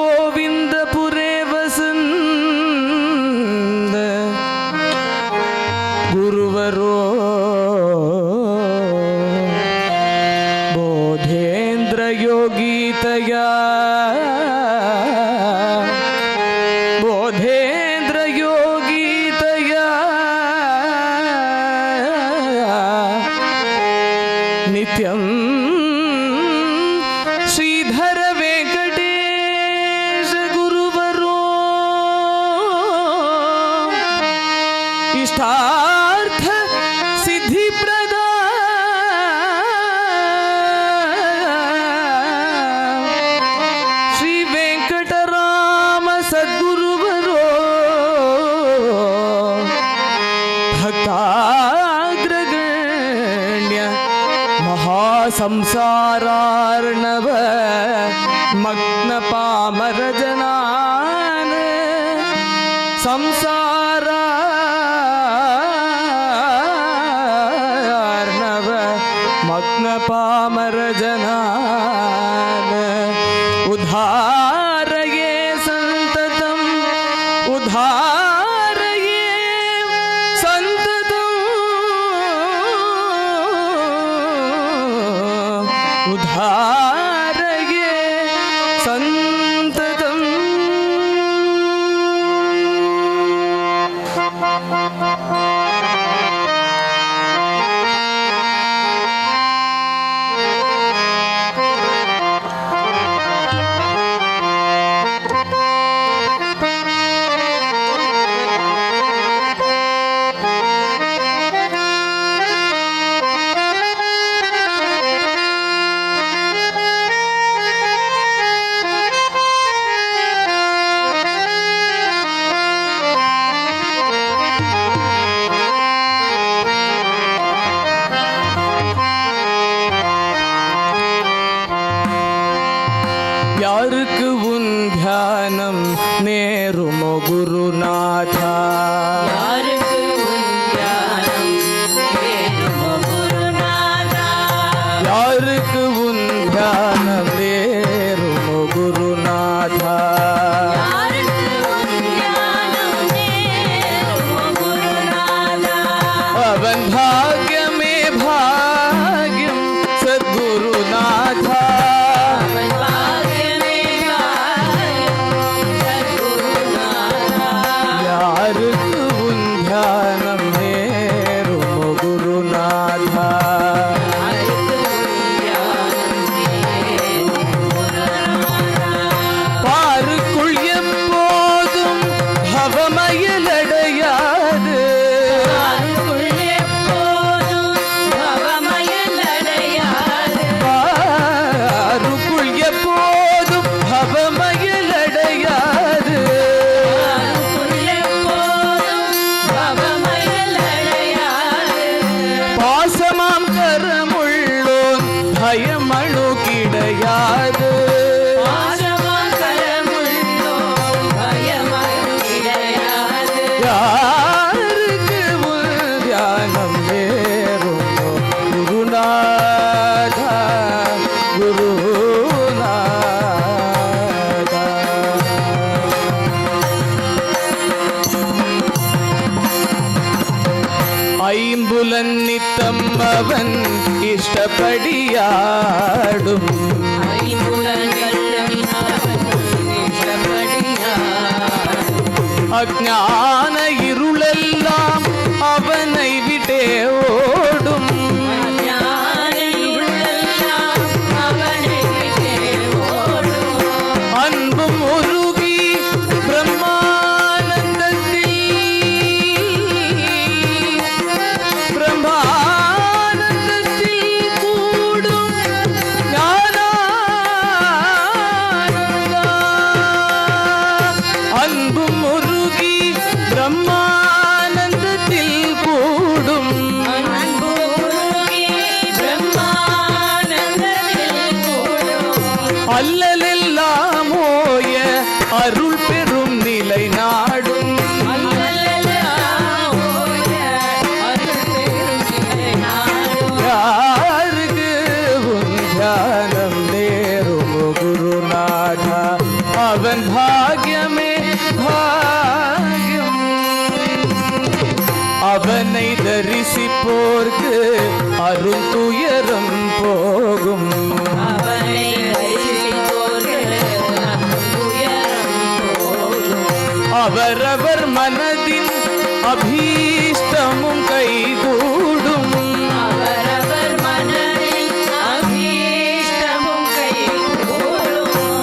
श्रीमद्गोविन्दपुरे वसन्द गुरुवरो बोधेन्द्रयोगीतया नित्यं श्रीधर वेंकटेश गुरुवरो इष्टार्थ सिद्धि श्री वेंकटराम सद्गुरुवरो भक्ताग्रगण्य महासंसारार्णव मग्न पामर जनान संसारार्णव मग्न पामर जनान उद्धारये संततम् उद्धारये संततम् उद्धारये संततम् यारुक्कु उन ध्यानम नेरुमो गुरुनाथा यारुक्कु उन ध्यानम नेरुमो गुरुनाथा यारुक्कु उन ध्यानम नेरुमो गुरुनाथा यारुक्कु उन ध्यानम नेरुमो गुरुनाथा अवन भाग्य में भाग्यम सद्गुरुनाथा यारुक्कु उन ध्यानम नेरुमो गुरुनाथा அவன் இஷ்டப்படியாடும் அஞ்ஞான இருளெல்லாம் அவனை விட்டே ஓடும் அன்பும் உருகி பிரம்மானந்தத்தில் கூடும் ஞானானந்தா. அன்பும் உருகி பிரம்மானந்தத்தில் கூடும் அல்லலெல்லாம் ஓய அருள் பெரும் நிலை நாடும் யாருக்கு உன் தியானம் நேருமோ குருநாதா அவன் பாக்யமே பாக்யம் அவனை தரிசிப்போர்க்கு அருள் துயரம் போகும் அவரவர் மனதின் அபீஷ்டமும் கைகூடும்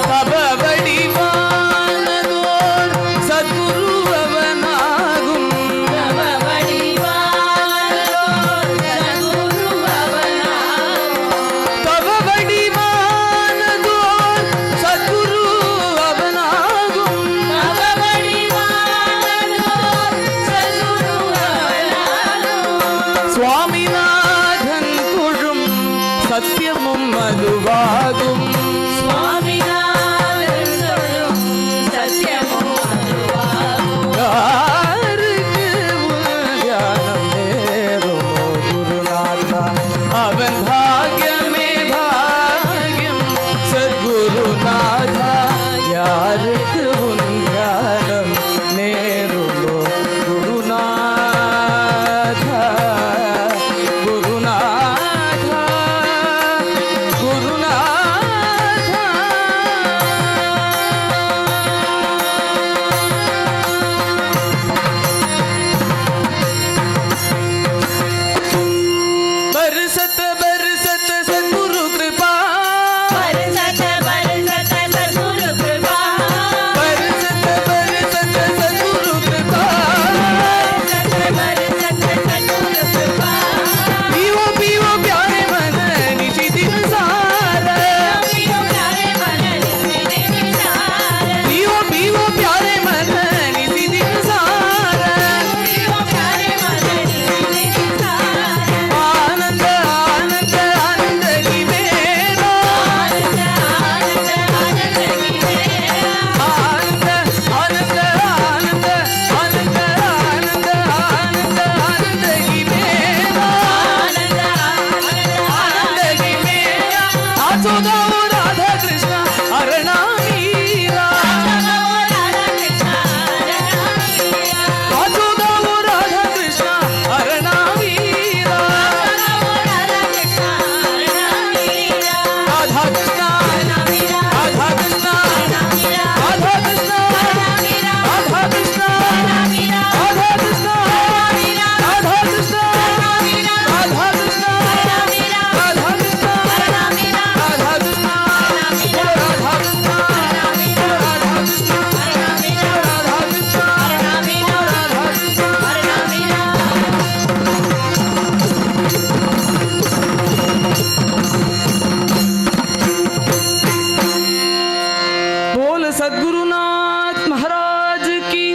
தவ வடிவானதோர் சத்குரு அவனாகும் தவ வடிவானதோர் சத்குரு அவனாகும் சுவாமிநாதன் தொழும் சத்தியமும் அதுவாகும் யாருக்கு உன் தியானம் நேருமோ குருநாதா அவன் பாக்யமே பாக்யம் சத்குருநாதா யாருக்கு உன் தியானம் நேருமோ குருநாதா குருநாதா குருநாதா. बरसत बरसत सद्गुरु कृपा बरसत बरसत सद्गुरु कृपा पीओ पीओ प्यारे मन निशि दिन सारा पीओ पीओ प्यारे मन निशि दिन सारा आनंद आनंद आनंद की मेरा आनंद आनंद आनंद आनंद आनंद आनंद आनंद की मेरा आनंद की मेरा नाचो गाओ राधा कृष्ण अरणा मीरा नाचो गाओ राधा कृष्ण अरणा मीरा राधा कृष्ण राधा कृष्ण राधा कृष्ण राधा कृष्ण राधा कृष्ण राधा कृष्ण राधा कृष्ण राधा कृष्ण राधा कृष्ण बोल सद्गुरुनाथ महाराज की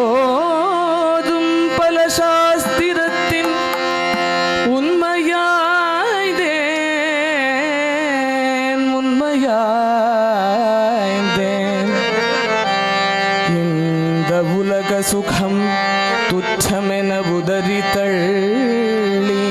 ஓதும் பல சாஸ்திரத்தின் உண்மையாய்தேன் உண்மையாய்தேன் இந்த உலக சுகம் துச்சமென உதறி தள்ளி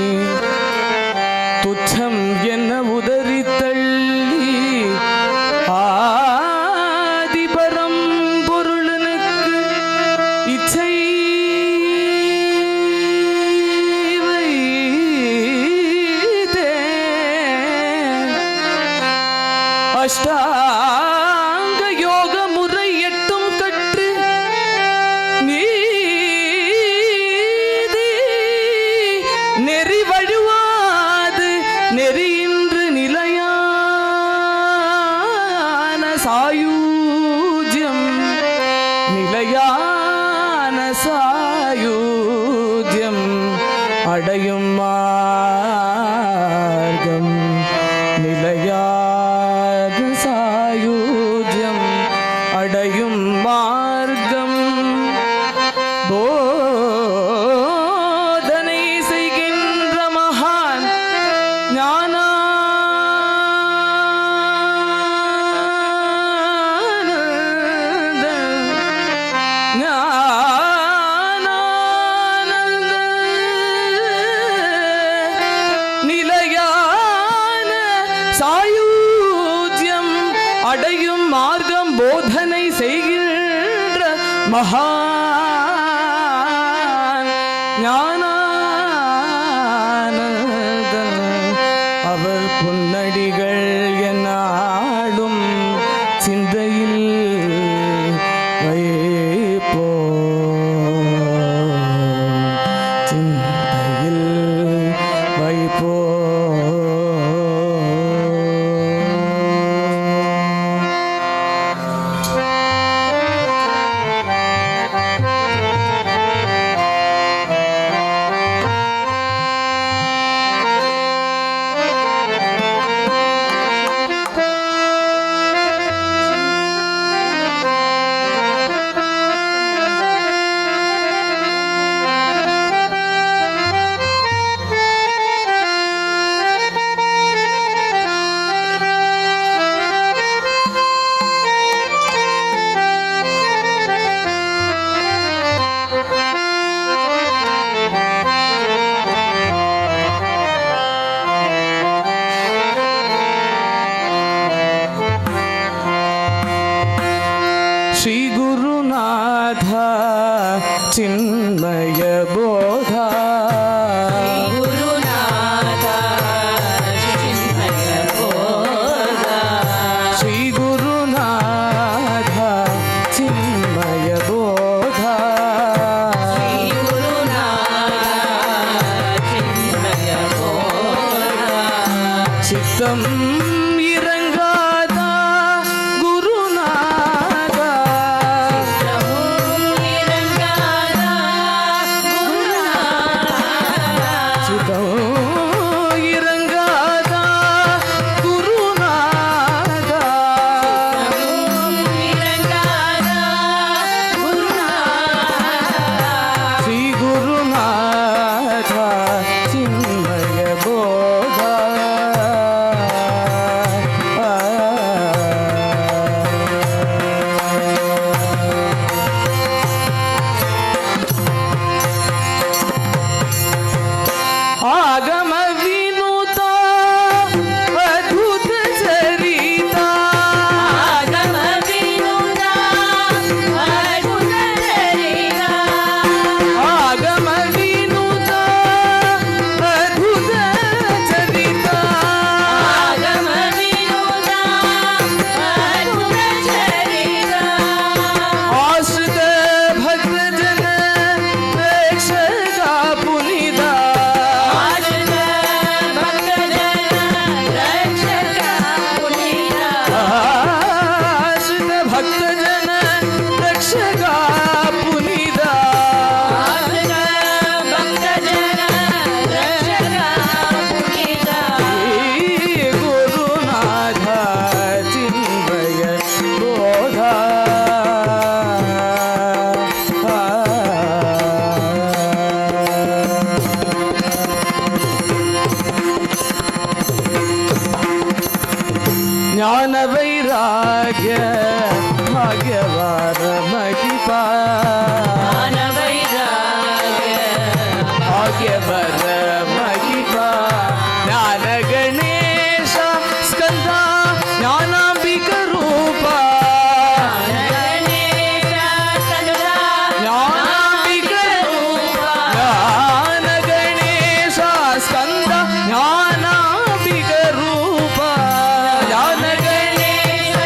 சாங்க யோக முறை எட்டும் கற்று நீதி நெறி வழுவாது நெறியின்று நிலையான சாயூஜ்யம் நிலையான சாயூஜ்யம் அடையும் மார்க்கம் நிலையான சாயூஜ்யம் அடையும் மார்க்கம் போதனை செய்கின்ற மகான் ஞானானந்த ஞானானந்த நிலையான சாயூஜ்யம் அடையும் மார்க்கம் போதனை செய்கின்ற மகான் ஞானானந்தன் அவர் புன்னடிகள் என்னாடும் சிந்தையில் வைப்போ சிந்தையில் வைப்போ श्री गुरुनाथ चिन्मय बोधा गुरुनाथ चिन्मय बोधा श्री गुरुनाथ चिन्मय बोधा श्री गुरुनाथ चिन्मय बोधा चित्तम इरंगादा गुरुनाथ ज्ञान वैराग्य भाग्यवार महिपा ज्ञान वैराग्य भाग्यवर महिपा ज्ञान गणेश स्कंदा ज्ञानांबिक रूपा गणेश स्कंदा ज्ञानांबिक रूपा ज्ञान गणेश स्कंदा ज्ञानांबिक रूपा ज्ञान गणेश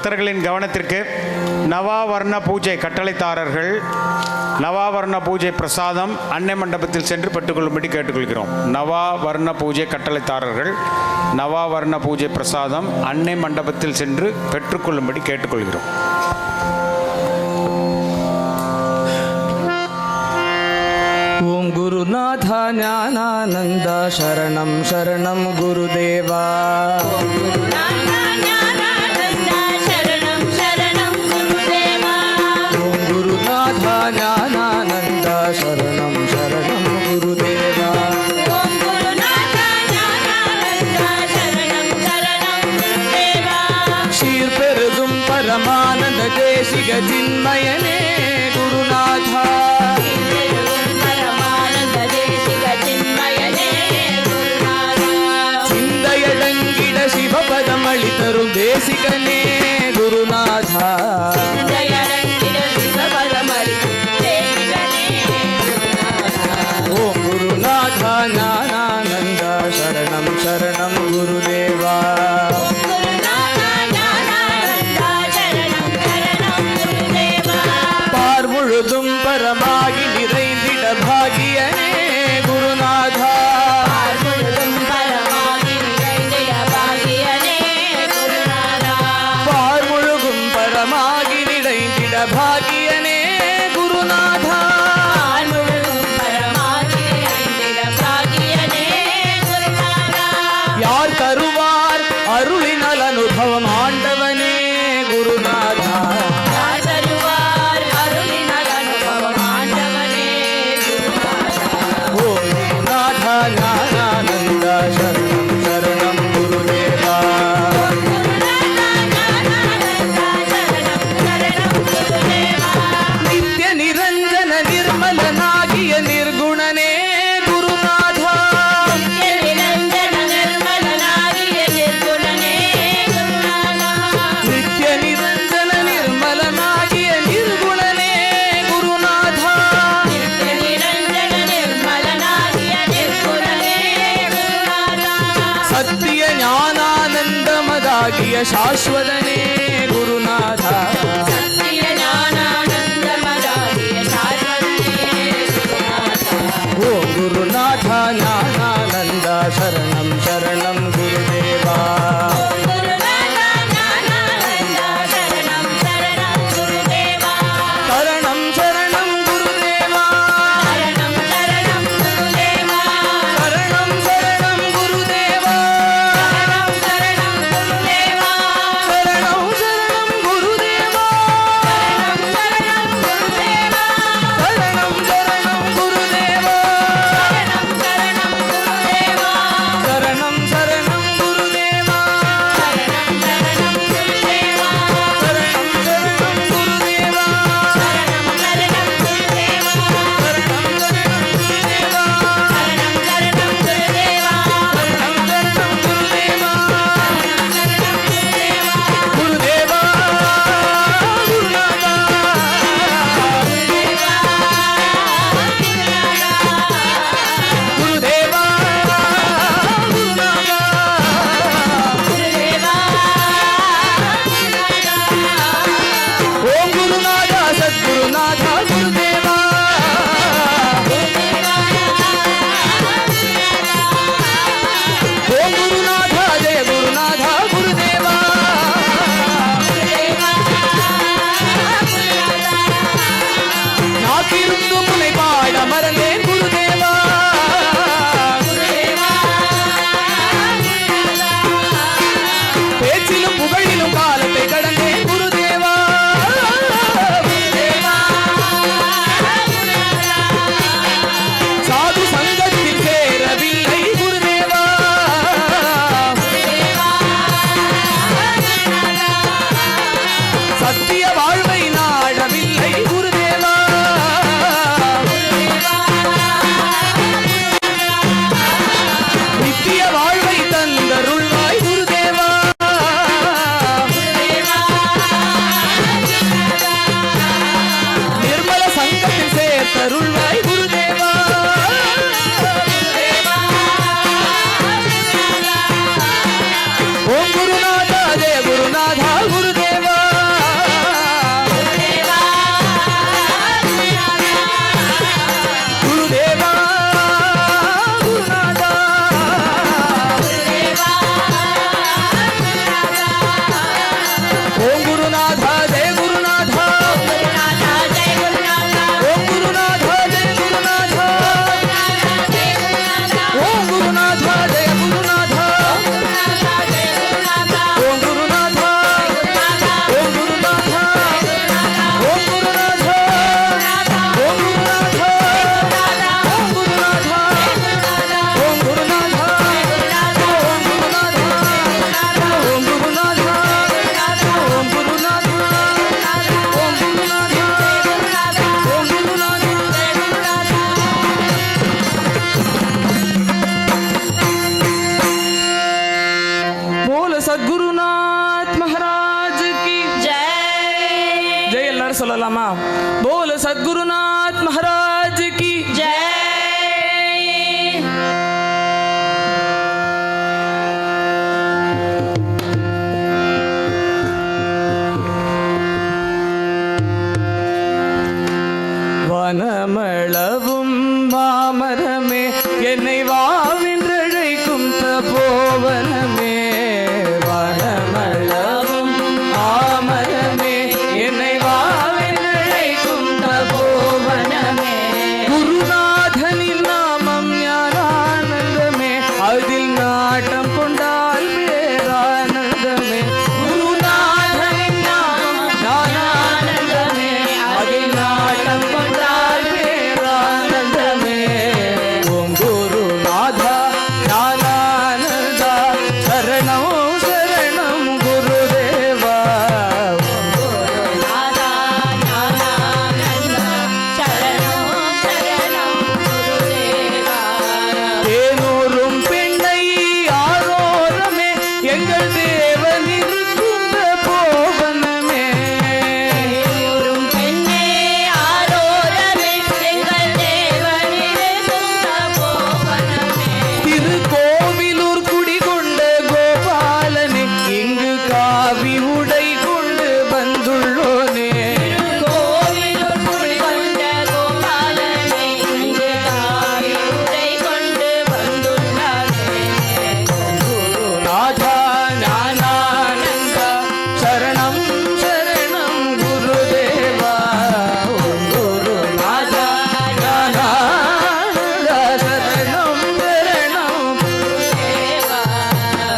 பக்தர்களின் கவனத்திற்கு நவாவர்ண பூஜை கட்டளைதாரர்கள் நவாவர்ண பூஜை பிரசாதம் அன்னை மண்டபத்தில் சென்று பெற்றுக்கொள்ளும்படி கேட்டுக்கொள்கிறோம். நவாவர்ண பூஜை கட்டளைதாரர்கள் நவாவர்ண பூஜை பிரசாதம் அன்னை மண்டபத்தில் சென்று பெற்றுக்கொள்ளும்படி கேட்டுக்கொள்கிறோம். ஓம் குருநாதா ஞானானந்த சரணம் சரணம் குருதேவா. ஓம் குருநாதா ஞானானந்த சரணம் சரணம் குருதேவா. ஓம் குருநாதா ஞானானந்த சரணம் சரணம் குருதேவா. ஓம் குருநாதா ஞானானந்த சரணம் சரணம் குருதேவா. சீர்பெருகும் பரமானந்த தேசிக சின்மயனே குருநாதா. பரமானந்த தேசிக சின்மயனே குருநாதா. சிந்தையடங்கிட சிவபதம் அளித்தரும் தேசிகனே குருநாதா. ஜயரங்கிட சிவபதமரி தேசிகனே குருநாதா. ஓம் குருநாதா ஞானானந்த சரணம் சரணம் குருதேவா. ஓம் குருநாதா ஞானானந்த சரணம் சரணம் குருதேவா. பார்முழுதும் பரமாகி நிறைந்திட பாகியனே குருநாதா. பார்முழுதும் பரமாகி நிறைந்திட பாகியனே குருநாதா. பார்முழுகும் பரமாகி நிறைந்திட பாகியனே குருநாதா. பார்முழுதும் பரமாகி நிறைந்திட பாகியனே குருநாதா. யார் தருவார் அருளினல் அனுபவம் ஆண்டவனே குருநாதா. யார் தருவார் அருளினல் அனுபவம் ஆண்டவனே குருநாதா. ஓம் குருநாதா ஞானானந்த சரணம் சரணம் குருதேவா. ஓம் குருநாதா ஞானானந்த சரணம் சரணம் குருதேவா. நித்ய நிரஞ்சன நிர்மலனாகிய நிர்குணனே குருநாதா. நிரஞ்சன நிர்மலனாகிய நிர்குணனே குருநாதா. நித்ய நிரஞ்சன நிர்மலனாகிய நிர்குணனே குருநாதா. நிரஞ்சன நிர்மலனாகிய நிர்குணனே குருநாதா. சத்திய ஞானானந்தமதாகிய சாஸ்வதனே குருநாதா. சத்திய ஞானானந்தமதாகிய சாஸ்வதனே குருநாதா. ஓம் குருநாதா ஞானானந்த சரணம் சரணம் குருதேவா. ஓம் குருநாதா ஞானானந்த சரணம் சரணம் குருதேவா. சரணம் சரணம் குருதேவா. சரணம் சரணம் குருதேவா. சரணம் சரணம் குருதேவா. சரணம் சரணம் குருதேவா. சரணம் சரணம் குருதேவா. சரணம் சரணம் குருதேவா. சரணம் சரணம் குருதேவா. சரணம் சரணம் குருதேவா. சரணம் சரணம் குருதேவா. சரணம் சரணம் குருதேவா. சரணம் சரணம் குருதேவா. சரணம் சரணம் குருதேவா. சரணம் சரணம் குருதேவா. சரணம் சரணம் குருதேவா. சரணம் சரணம் குருதேவா. சரணம் குருதேவா. குருதேவா குருநாதா. குருதேவா குருநாதா. ஓம் குருநாதா சத்குருநாதா குருதேவா. ஓம் குருநாதா ஜெய குருநாதா குருதேவா. நாக்கிருந்து முனை பாட மறந்தேன் குருதேவா. பேச்சிலும் புகழிலும் காலத்தை கடந்தேன் குருதேவா. சாது சங்கத்தில் சேரவில்லை குருதேவா. சத்திய வாழ்வை நாடவில்லை குருதேவா. நித்திய வாழ்வை தந்தருள்வாய் குருதேவா. நிர்மல சங்கத்தில் சேர்த்தருள்வாய் குருதேவா. ஓம் குருநாதா ஜெய குருநாதா குருதேவா. சத்குருநாத் மகாராஜ் கி ஜெய். ஜெய். எல்லாரும் சொல்லலாமா? போல சத்குருநாத் மகாராஜ் கி ஜெய். வனமளவும் மாமரமே என்னை வாவென்றழைக்கும் தபோவனமே. வனமளவும் மாமரமே என்னை வாவென்றழைக்கும் தபோவனமே. குருநாதனின் நாமம் ஞானானந்தமே, அதில் நாட்டம் கொண்டால் பேரானந்தமே. குருநாதனின் நாமம் ஞானானந்தமே, அதில் நாட்டம் கொண்டால் பேரானந்தமே. ஓம் குருநாதா ஞானானந்தா சரணம் சரணம் குருதேவா. ஓம் நாதா ஞானானந்தா சரணம் சரணம் குருதேவா. தேனூரும் பெண்ணை ஆரோரமே எங்கள் தேவன் இருக்கின்ற போவனமே. ஊரும் பெண்ணே ஆரோரமே எங்கள் தேவனிருக்கின்ற போவனமே. திருக்கோவிலூர் குடிகொண்ட கோபாலனே, இங்கு காவி உடை கொண்டு வந்துள்ளோனே. கோவிலுள் குடிகொண்ட கோபாலனே, இங்கு காவி உடை கொண்டு வந்துள்ளானே. நாதா ஞானானந்தா சரணம் சரணம் குருதேவா. ஓம் குருநாதா ஞானானந்தா சரணம் சரணம் தேவா.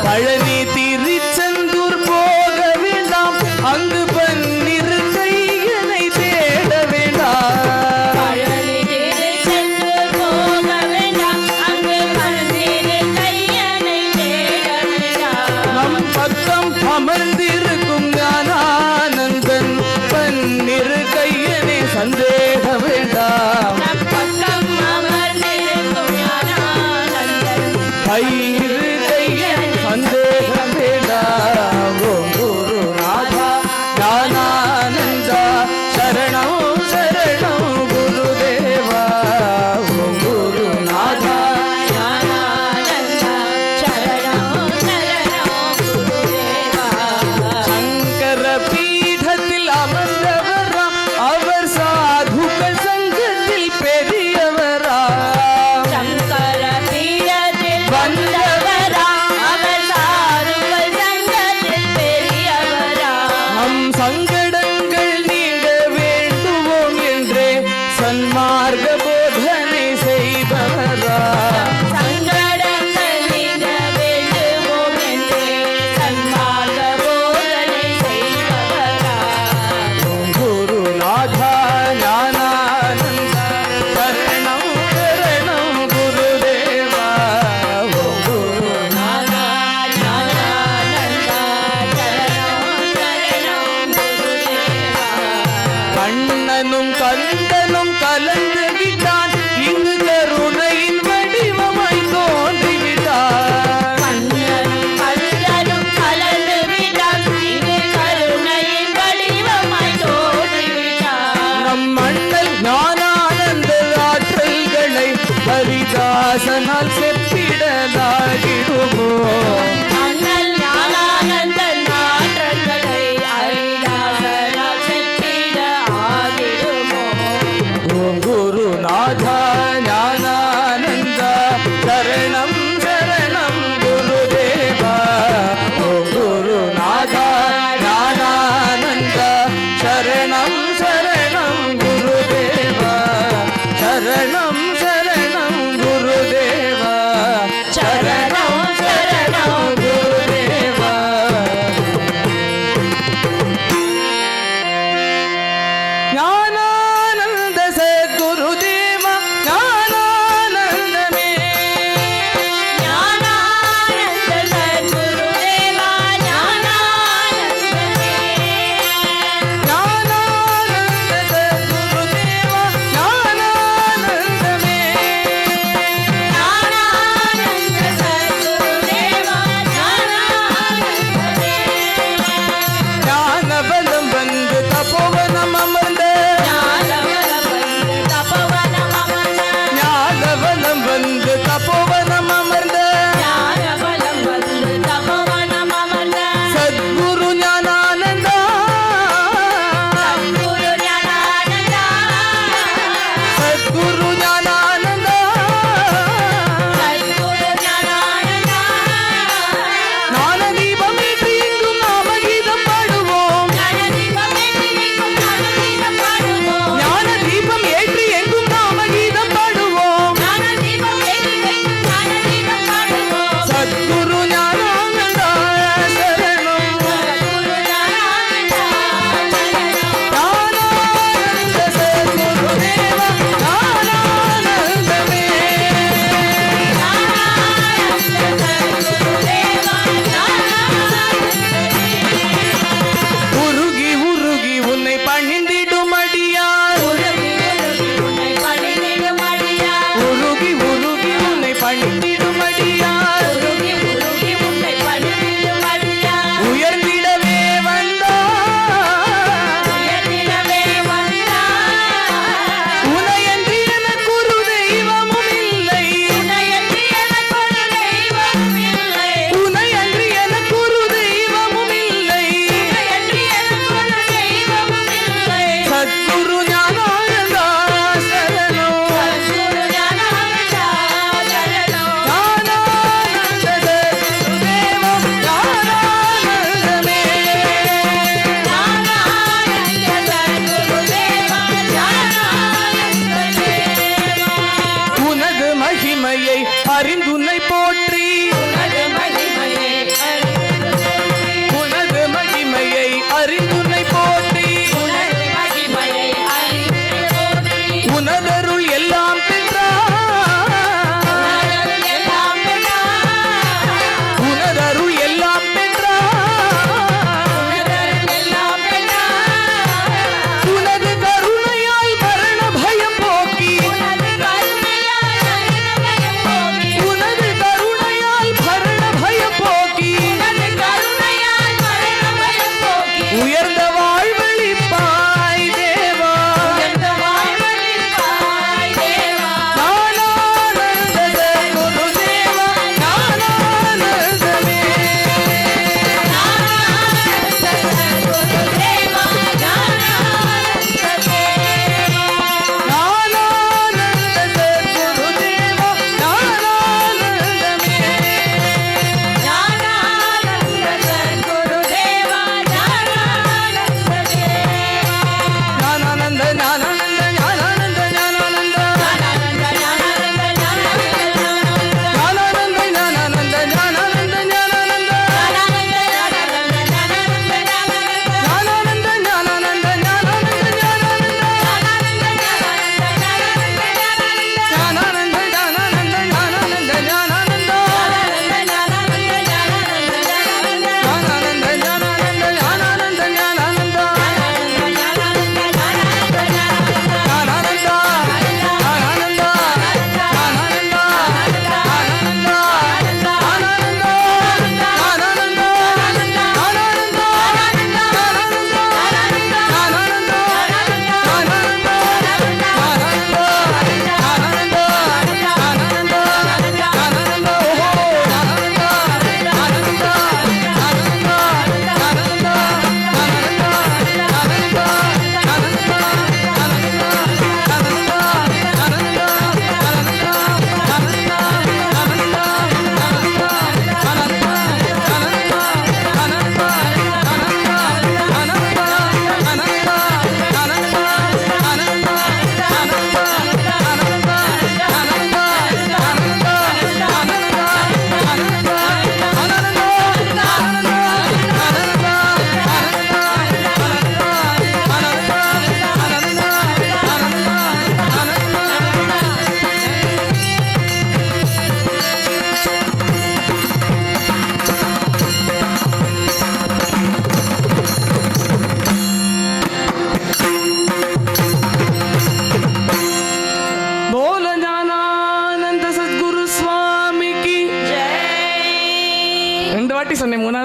பழனி திருச்செந்தூர் போக வேண்டாம், அங்கு பன்னிரு கையனை தேட வேண்டாம். பழனி திருச்செந்தூர் போக வேண்டாம், அங்கு பன்னிரு கையனை தேட வேண்டாம். நம் பக்கம் அமர்ந்திருக்கும் ஞானானந்தன் பன்னிரு கையனை சந்தேக வேண்டாம். நம் பக்கம் அமர்ந்திருக்கும் ஞானானந்தன் பயிரு கையன் சந்தேகம் வேண்டாம். ஓம் குருநாதா ஞானானந்தா சரணம் சரணம் குருதேவா. ஓம் குருநாதா ஞானானந்தா சரணம் சரணம் குருதேவா. சங்கர பீடத்தில் அமர்ந்தவராம், அவர் சாதுக்கள் சங்கத்தில் பெரியவராம். சங்கர பீடத்தில் வந்தவரா, அவர் சாருங்கள் சங்கத்தில் பெரியவரா. நம் சங்கடங்கள் நீங்க வேண்டுவோம் என்றே சன்மார்க்க போதனை செய்பவரா. சங்கடங்கள் நீங்க வேண்டுவோம் என்றே சன்மார்க்க போதனை செய்பவரா. ஓம் குருநாதா ஞானானந்தா சரணம் சரணம் குருதேவா. ஓம் குருநாதா நாதா ஞானானந்தா சரணம் சரணம் குருதேவா. கண்ணனும் கந்தனும் கலந்து விட்டான், இங்கு கருணையின் வடிவமாய் தோன்றிவிட்டான். கண்ணனும் கள்ளனும் கலந்து விட்டான், இங்கு கருணையின் வடிவமாய் தோன்றிவிட்டான். நம் மண்ணல் ஞானானந்த ஆற்றல்களை ஹரிதாசனால் செப்பிடலாகிடுமோ. அண்ணல் ஞானானந்தன் ஆற்றல்களை ஹரிதாசனால் செப்பிட ஆகிடுமோ. ஓம் குருநாதா ஞானானந்தா சரணம் சரணம் குருதேவா. ஓம் குருநாதா ஞானானந்தா சரணம் சரணம் குருதேவா. சரணம் சரணம் குருதேவா.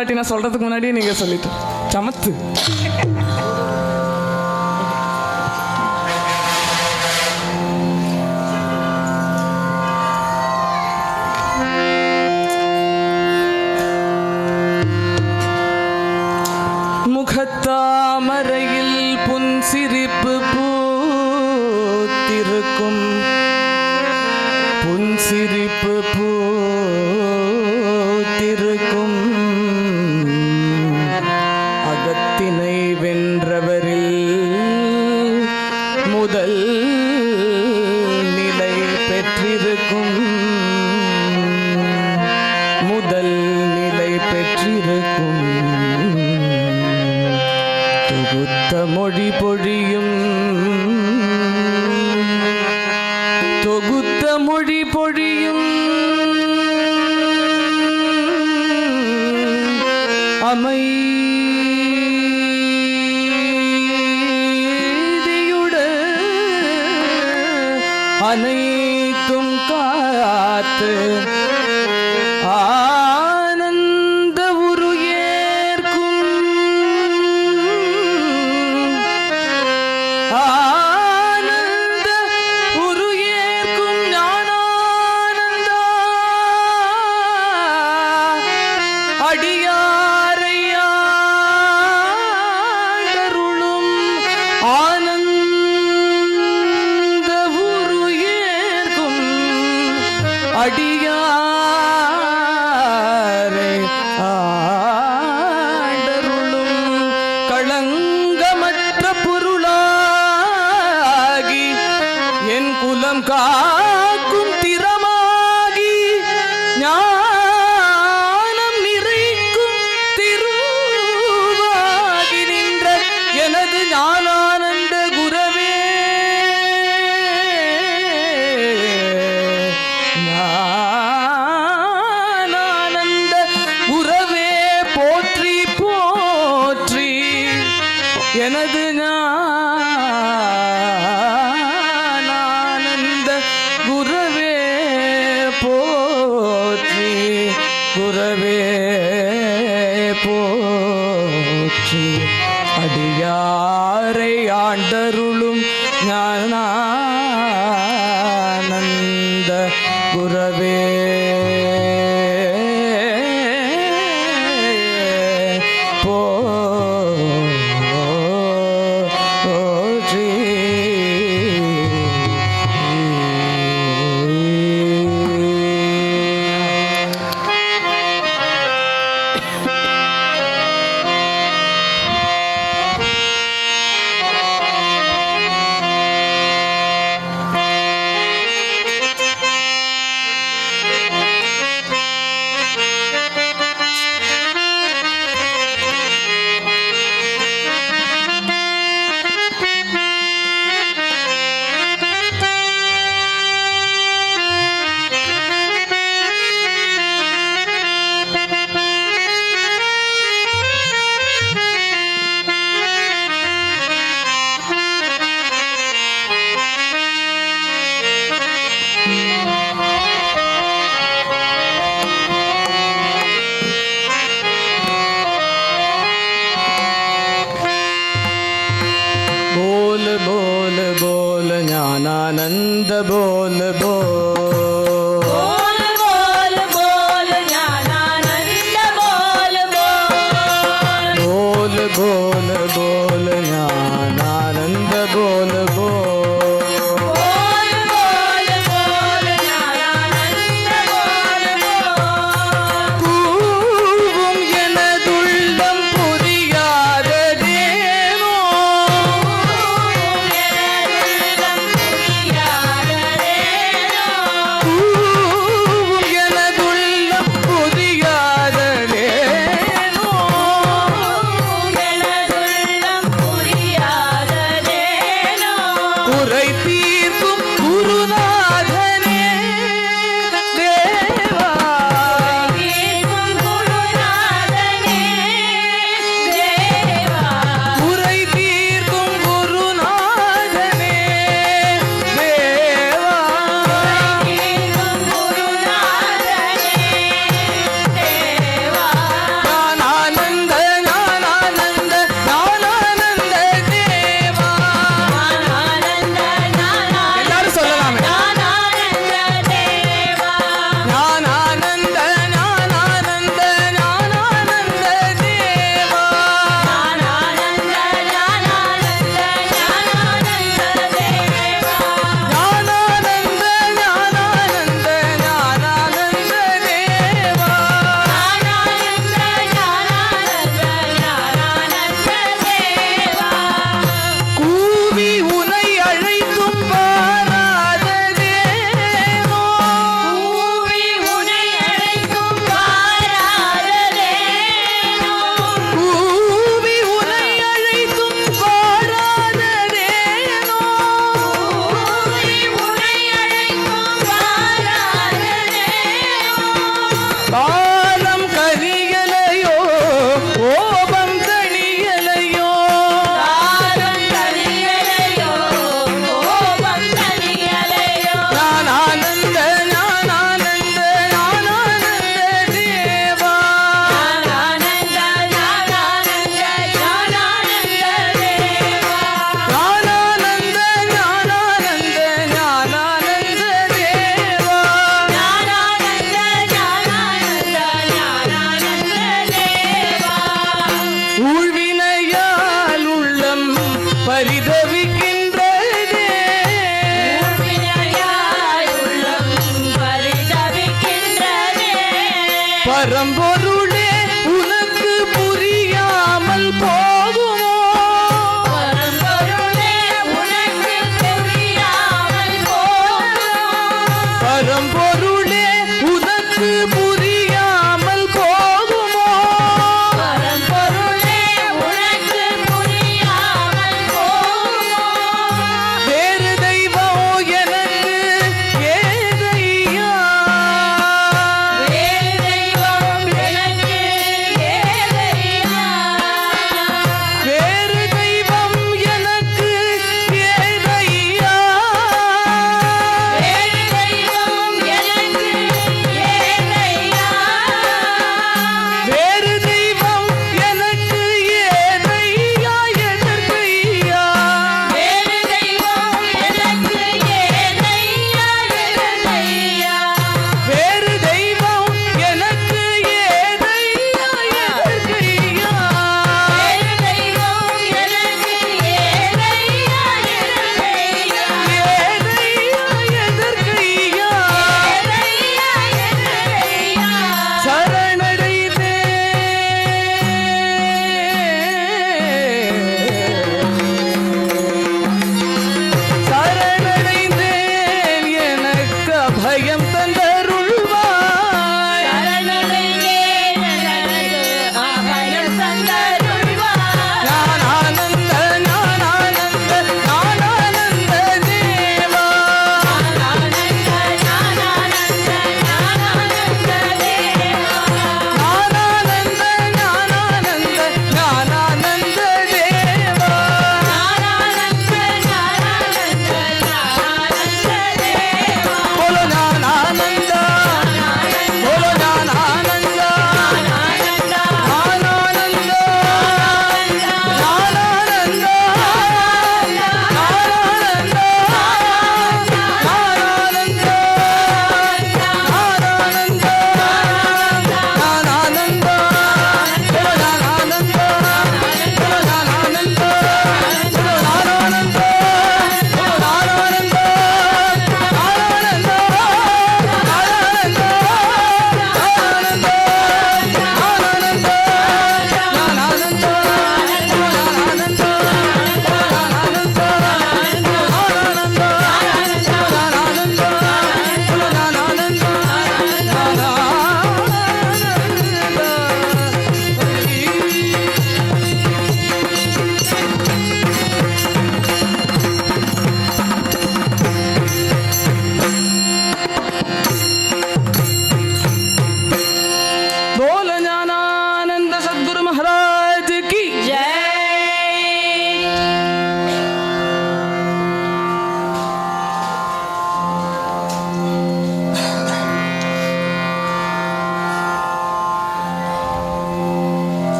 வாட்டி நான் சொல்றதுக்கு முன்னாடியே நீங்க சொல்லிட்டு சமத்து. முகத்தாமரையில் புன்சிரிப்பு பூத்திருக்கும், புன்சிரிப்பு பூத்திருக்கும் அகத்தினை வென்றவரில் முதல் நிலை பெற்றிருக்கும், முதல் நிலை பெற்றிருக்கும் தொகுத்த மொழி பொழியும், தொகுத்த மொழி பொழியும் அமைதியுட அனைத்தும் காத்து ஆனந்த உரு ஏற்கும், ஆனந்த உரு ஏற்கும் ஞானானந்தா அடியாரையாருளும் ஆனந்த உரு ஏற்கும் அடியாரை ஆண்டருளும் களங்கமற்ற பொருளாகி என் குலம் காக்கும் திறமாகி ஞானம் நிறைக்கும் திருவாகி நின்ற எனது ஞானானந்த குரவே, ஞானானந்த குரவே போற்றி போற்றி, எனது ஞானானந்த குரவே போற்றி, குரவே போற்றி அடியாரை ஆண்டருளும் ஞானானந்த குரவே போற்றி.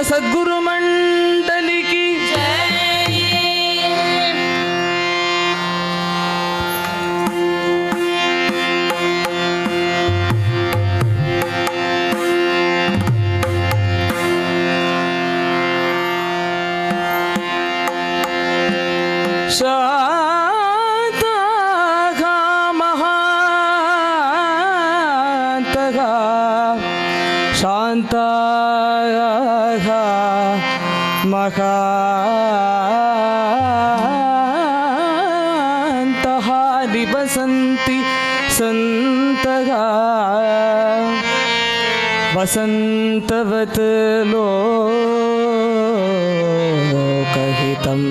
सद्गुरु मंडली की शांतगा महांतगा शांतगा महांतः निवसन्ति सन्तगा वसन्तवत् लोकहितम्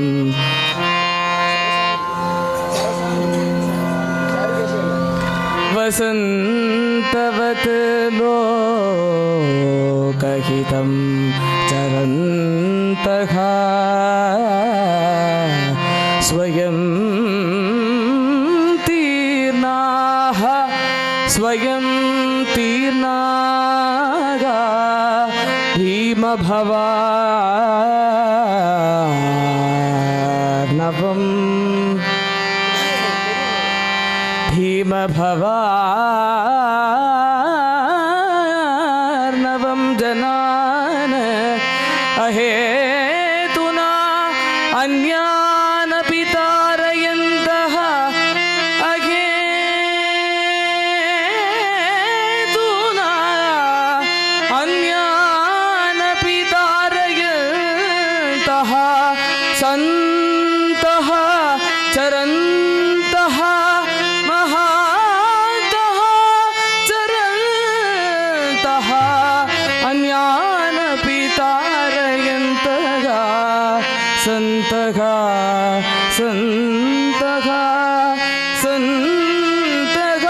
वसन्तवत् लोकहितं चरन्तः स्वयं तीर्णाः स्वयं तीर्णाः भीमभवार्णवम् भीमभवार्णवं जनान् अहेतुना अन्यानपि तारयन्तः अहेतुना अन्यानपि तारयन्तः सन्तः चरन्तः महान्तः चरन्तः अन्यानपि तारयन्तः सन्तः सन्तः सन्तः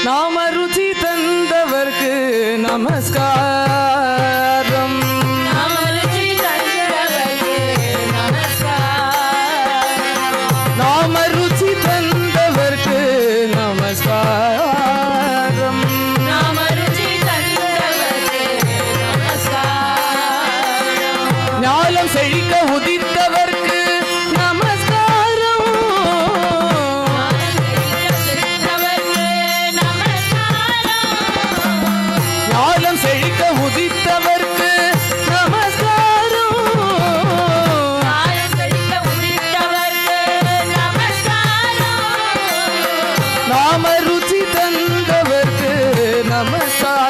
நாம ருச்சி தந்தவர்க்கு நமஸ்காரம் அமருச்சி தந்தவர்க்கு நமஸ்காரம் நாம ருச்சி தந்தவர்க்கு நமஸ்காரம் அமருச்சி தந்தவர்க்கு நமஸ்காரம் ஞானம் செழிக்க உதித்தவர்க்கு நமஸ்காரம் ஞானம் செழிக்க உதித்தவர்க்கு நமஸ்காரம் நாம ருச்சி தந்தவர்க்கு நமஸ்காரம்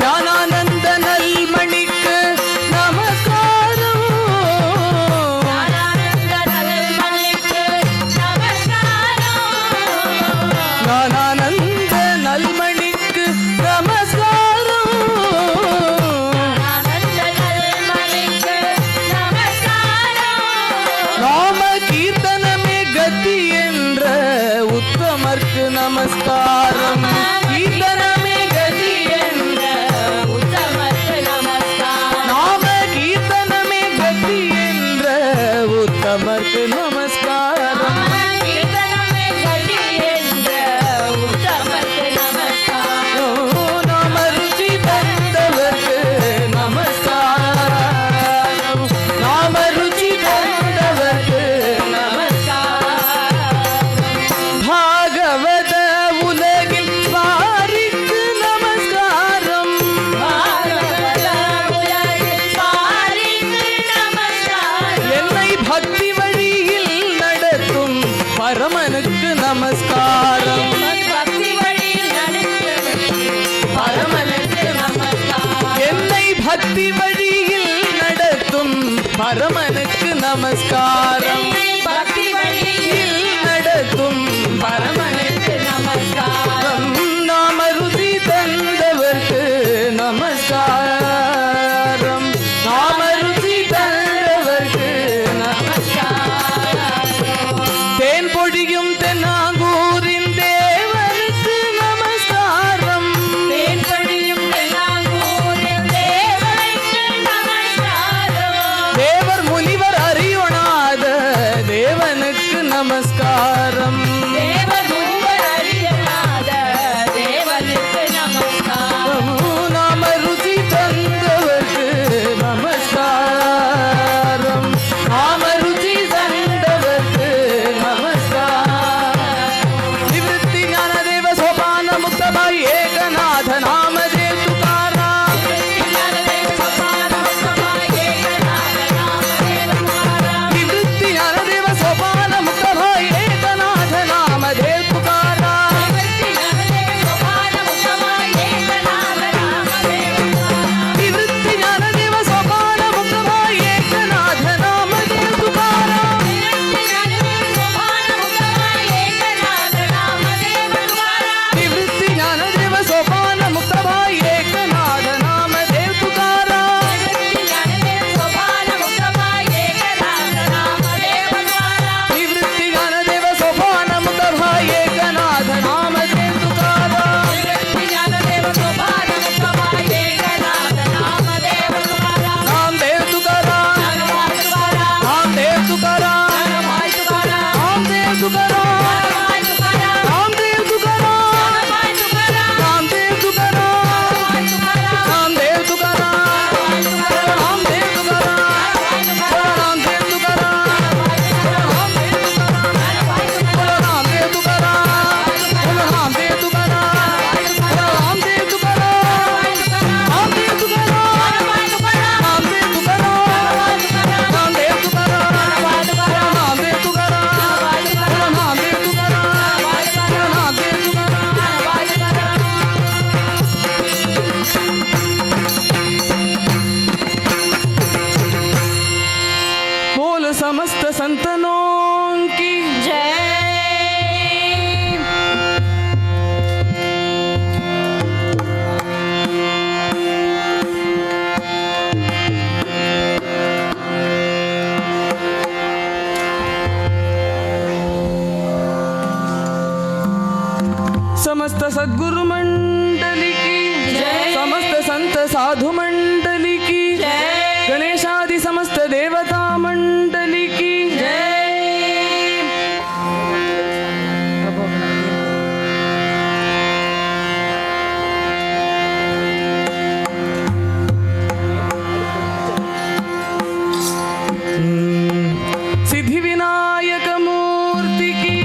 ஞானானந்த நல்மணிக்கு நமஸ்காரம் ஞானானந்த நல்மணிக்கு நமஸ்காரம் நாம கீர்த்தனமே கதி என்ற உத்தமர்க்கு நமஸ்காரம் கீர்த்தனமே கதி என்ற நாம கீர்த்தனமே கதி என்ற உத்தமர்க்கு நமஸ்காரம் நாம ருச்சி தந்தவர்க்கு நமஸ்காரம் நாம ருச்சி தந்தவர்க்கு பாகவத உலகில் வாரிக்கு நமஸ்காரம் என்னை பக்தி வழியில் நடத்தும் பரமனுக்கு நமஸ்காரம் என்னை பக்தி வழி பரமனுக்கு நமஸ்காரம் பக்தி வழியில் நடத்தும் பரமனுக்கு நமஸ்காரம் நாம ருசி தந்தவர்க்கு நமஸ்காரம் நாம ருசி தந்தவர்க்கு நமஸ்காரம் தேன் பொழியும் தென்னாங்கூரின் தேவனுக்கு நமஸ்காரம் தேன் பொழியும் தென்னாங்கூரில் தேவனுக்கு நமஸ்காரம் தேவர் முனிவர் அறியொணாத தேவனுக்கு நமஸ்காரம் தேவர் முனிவர் அறியலாத தேவனுக்கு நமஸ்காரம் நாம ருசி தந்தவர்க்கு நமஸ்காரம் நாம ருசி தந்தவர்க்கு நமஸ்காரம் நிவೃತ್ತಿ ಜ್ಞಾನ ದೇವ ಸೋಪಾನ ಮುಕ್ತಬಾಯಿ ಏಕನಾಥ ನಾಮದೇವ ತುಕಾರಾಮ್ ನಿವೃತ್ತಿ ಜ್ಞಾನ ದೇವ ಸೋಪಾನ ಮುಕ್ತಬಾಯಿ ಏಕನಾಥ ನಾಮದೇವ ತುಕಾರಾಮ್ ನಿವೃತ್ತಿ ಜ್ಞಾನ ದೇವ ಸೋಪಾನ ಮುಕ್ತಬಾಯಿ ಏಕನಾಥ ನಾಮದೇವ ತುಕಾರಾಮ್ ನಿವೃತ್ತಿ ಜ್ಞಾನ ದೇವ ಸೋಪಾನ ಮುಕ್ತಬಾಯಿ ಏಕನಾಥ ನಾಮದೇವ ತುಕಾರಾಮ್ ನಿವೃತ್ತಿ ಜ್ಞಾನ ದೇವ ಸೋಪಾನ ಮುಕ್ತಬಾಯಿ ಏಕನಾಥ ನಾಮದೇವ ತುಕಾರಾಮ್ ನಾಮದೇವ ತುಕಾರಾಮ್ ನಾಮದೇವ ತುಕಾರಾಮ್ ನಾಮದೇವ ತುಕಾರಾಮ್ ನಾಮದೇವ ತುಕಾರಾಮ್ ನಾಮದೇವ ತುಕಾರಾಮ್ ನಾಮದೇವ ತುಕಾರಾಮ್ ನಾಮದೇವ ತುಕಾರಾಮ್ ನಾಮದೇವ बोलो समस्त संतनों की समस्त सद्गुरु मंडली की जय। समस्त संत साधु मंडली की जय। गणेशादि समस्त देवता मंडली की सिद्धि विनायक मूर्ति की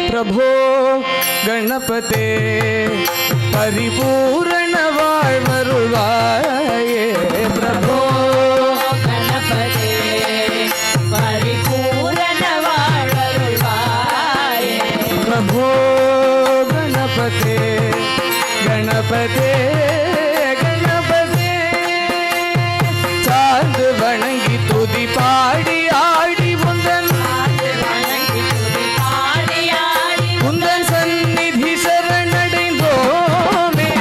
प्रभो गणपते परिपूर्ण வாழ்வருள்வாயே प्रभो प्रभो गणपते गणपते गणपते சார்ந்து வணங்கி துதி பாடி ஆடி உந்தன் உந்தன் சந்நிதி சரணடைந்தோமே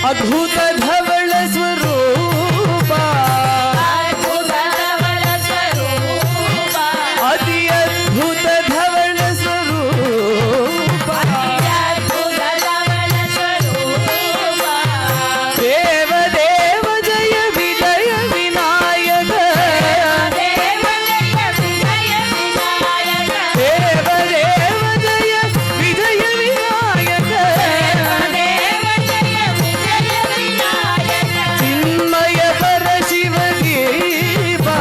अद्भुत धवल स्वरूपा अद्भुत धवल स्वरूपा अति अद्भुत धवल स्वरूपा अद्भुत धवल स्वरूपा देव देव जय विजय विनायक देव जय विजय विनायक देव देव जय विजय विनायक देव जय विजय विनायक चिन्मय पर शिव दीपा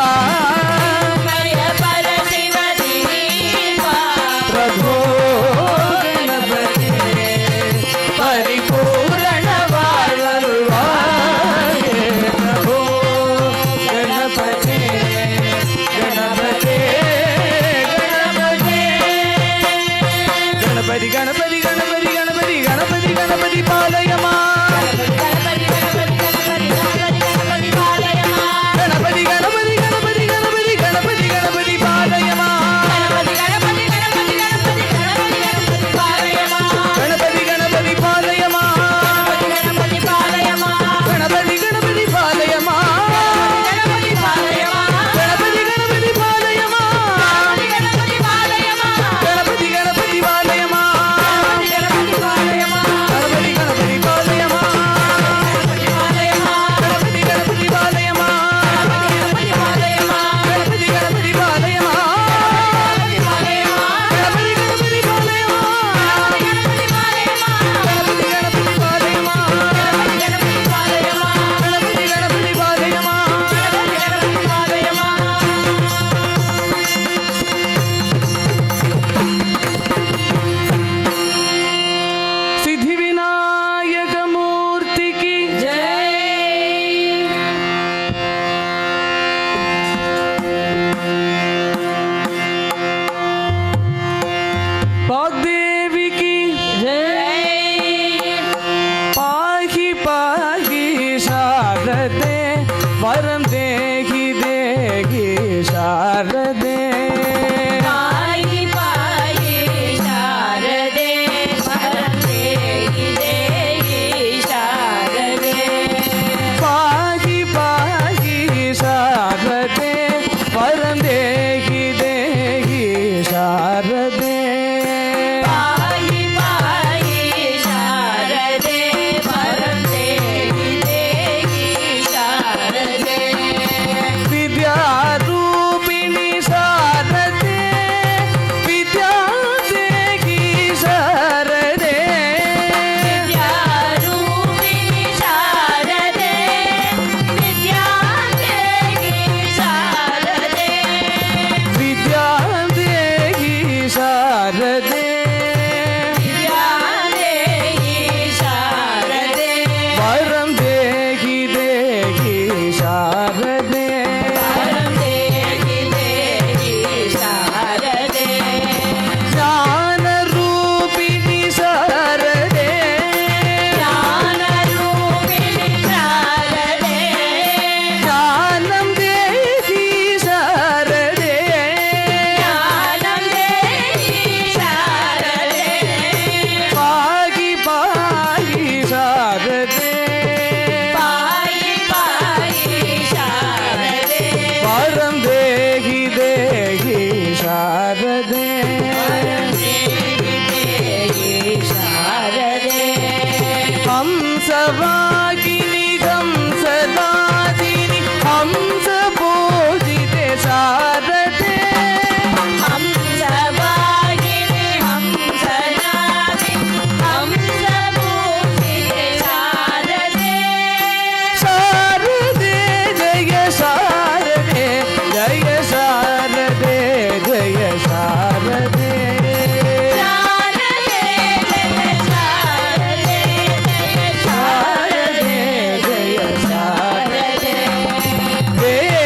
मय पर शिव दीपा प्रभो गणपति परिपूर्ण वाळरुवाये प्रभो गणपति गणपति गणपति गणपति गणपति गणपति गणपति गणपति पालय मां गणपति गणपति गणपति गणपति पालय मां गणपति गणपति गणपति गणपति गणपति गणपति पालय मां गणपति गणपति गणपति गणपति गणपति पालय मां गणपति गणपति पालय मां गणपति पालय मां गणपति गणपति पालय मां गणपति पालय मां गणपति गणपति पालय मां गणपति पालय मां गणपति गणपति पालय मां गणपति पालय मां गणपति गणपति पालय मां गणपति पालय मां गणपति गणपति पालय मां गणपति पालय मां गणपति गणपति पालय मां गणपति पालय मां गणपति गणपति पालय मां गणपति पालय मां गणपति गणपति पालय मां गणपति पालय मां गणपति गणपति पालय मां गणपति पालय मां सिद्धि विनायक मूर्ति की जय वाग्देवी की जय पाहि पाहि शारदे वरं देहि देहि शारदे पाहि पाहि शारदे वरं देहि देहि शारदे पाहि पाहि शारदे वरं देहि देहि शारदे पाहि पाहि शारदे वरं देहि देहि शारदे विद्यारूपिणि शारदे विद्या देहि शारदे विद्यारूपिणि शारदे विद्या देहि शारदे विद्या देहि शारदे विद्या देहि शारदे वरं देहि देहि शारदे वरं देहि देहि शारदे ज्ञानरूपिणि शारदे ज्ञानरूपिणि शारदे ज्ञानं देहि शारदे ज्ञानं देहि शारदे पाहि पाहि शारदे पाहि पाहि शारदे वरं देहि देहि शारदे वरं देहि देहि शारदे हंसवागिनि हंसदादिनि हंसपूजिते शारदे हंसवाहिनि हंसनादि हंसपूजिते शारदे शारदे जय शारदे जय शारदे जय शारदे शारदे जय शारदे जय शारदे जय शारदे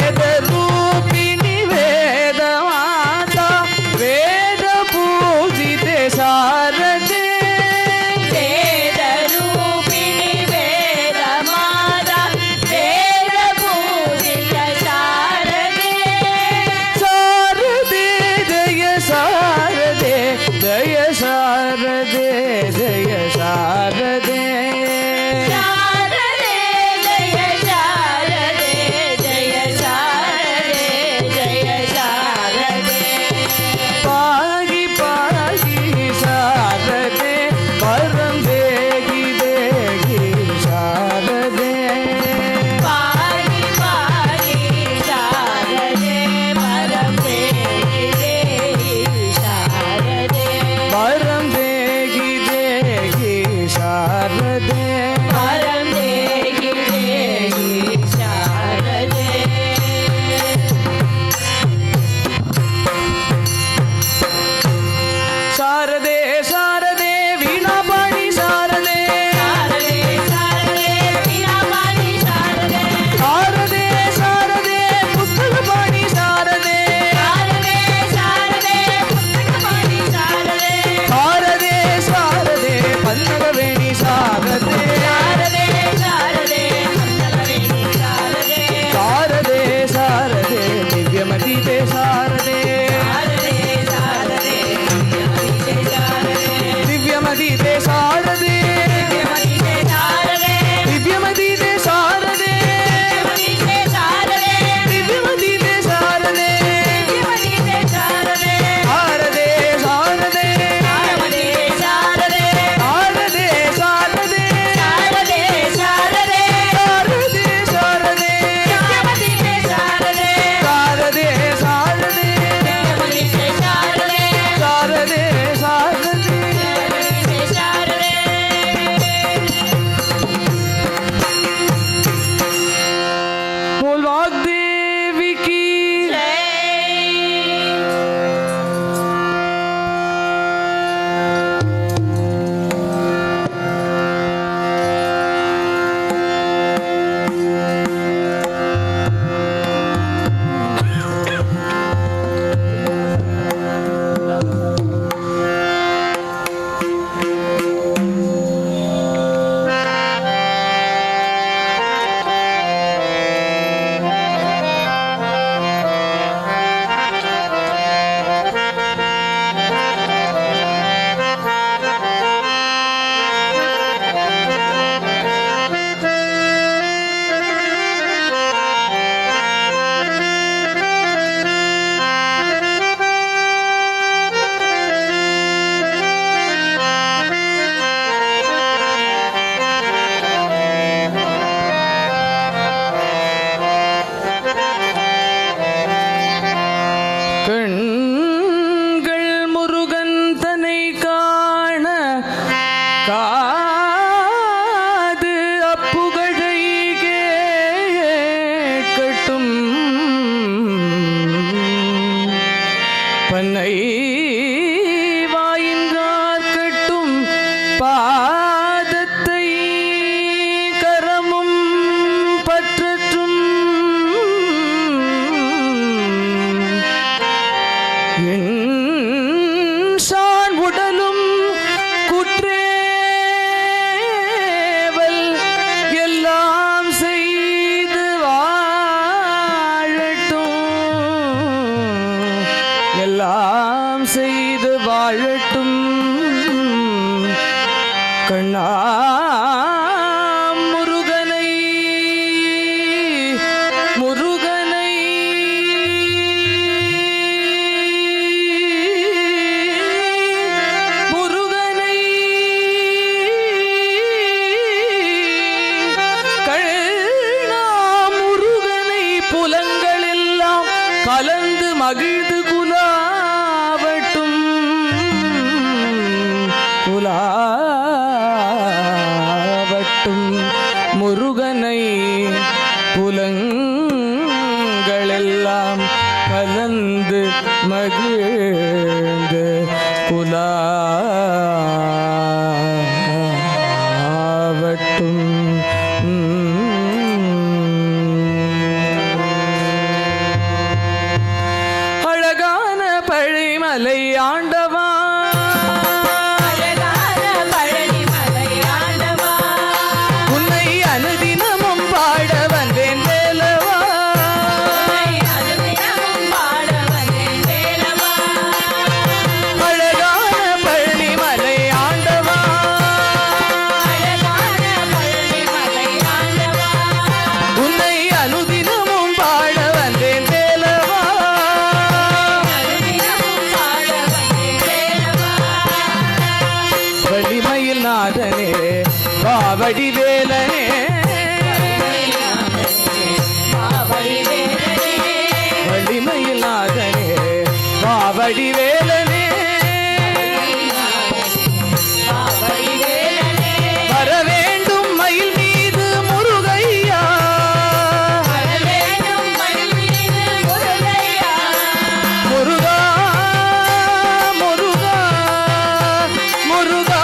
வடிவேலனே வள்ளிமயிலாதனே வா வடிவேலனே வர வேண்டும் மயில் மீது முருகையா முருகா முருகா முருகா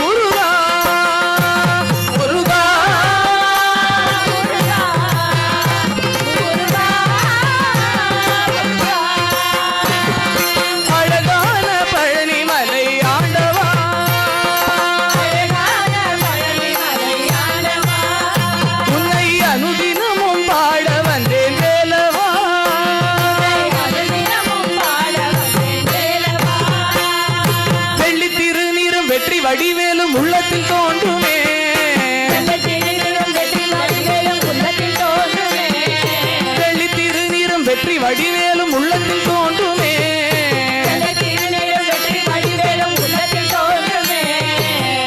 முருகா முருகா அழகான பழனிமலை ஆண்டவா உன்னை அனுதினமும் பாட வந்தேன் வேலவா வெள்ளி திருநீரும் வெற்றி வடிவேலும் உள்ளத்தில் தோன்றுமே வெள்ளி திருநீரும் வெற்றி வடிவேலும் உள்ளத்தில் தோன்றுமே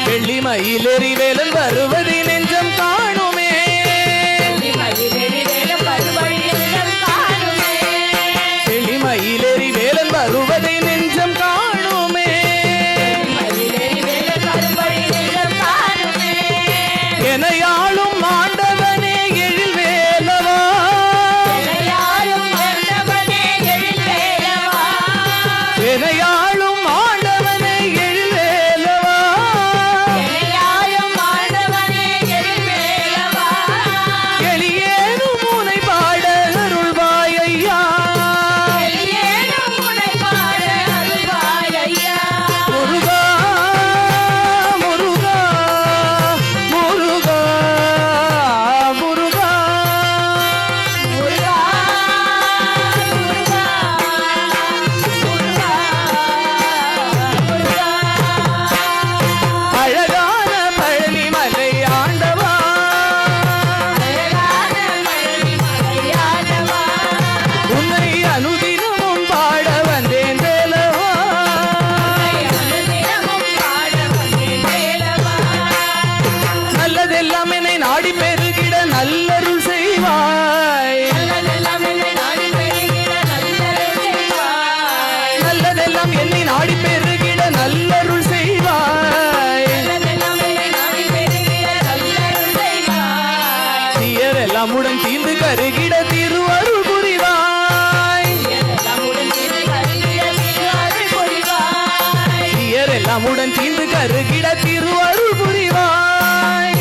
வெள்ளி மயிலேறி வேலன் வருவதை நெஞ்சம் காணுமே வெள்ளி மயிலேறி வேலன் வருவதை நெஞ்சம் காணுமே எனையாளும் ஆண்டவனே எழில் வேலவா எனையாளும் ஆண்டவனே எழில் வேலவா எளியேனும் உனை பாட அருள்வாய் ஐயா முருகா முருகா முருகா முருகா அழகான பழனிமலை ஆண்டவா உன்னை அனுதினமும் பாட வந்தேன் வேலவா நல்லதெல்லாம் என்னை நாடி பெருகிட நல்லருள் செய்வாய் நல்லதெல்லாம் என்னை நாடி பெருகிட நல்லருள் செய்வாய் தீயரெல்லாம் உடன் தீர்ந்து கருகிட திருவருள் புரிவாய் தீயரெல்லாம் உடன் தீர்ந்து கருகிட திருவருள் புரிவாய்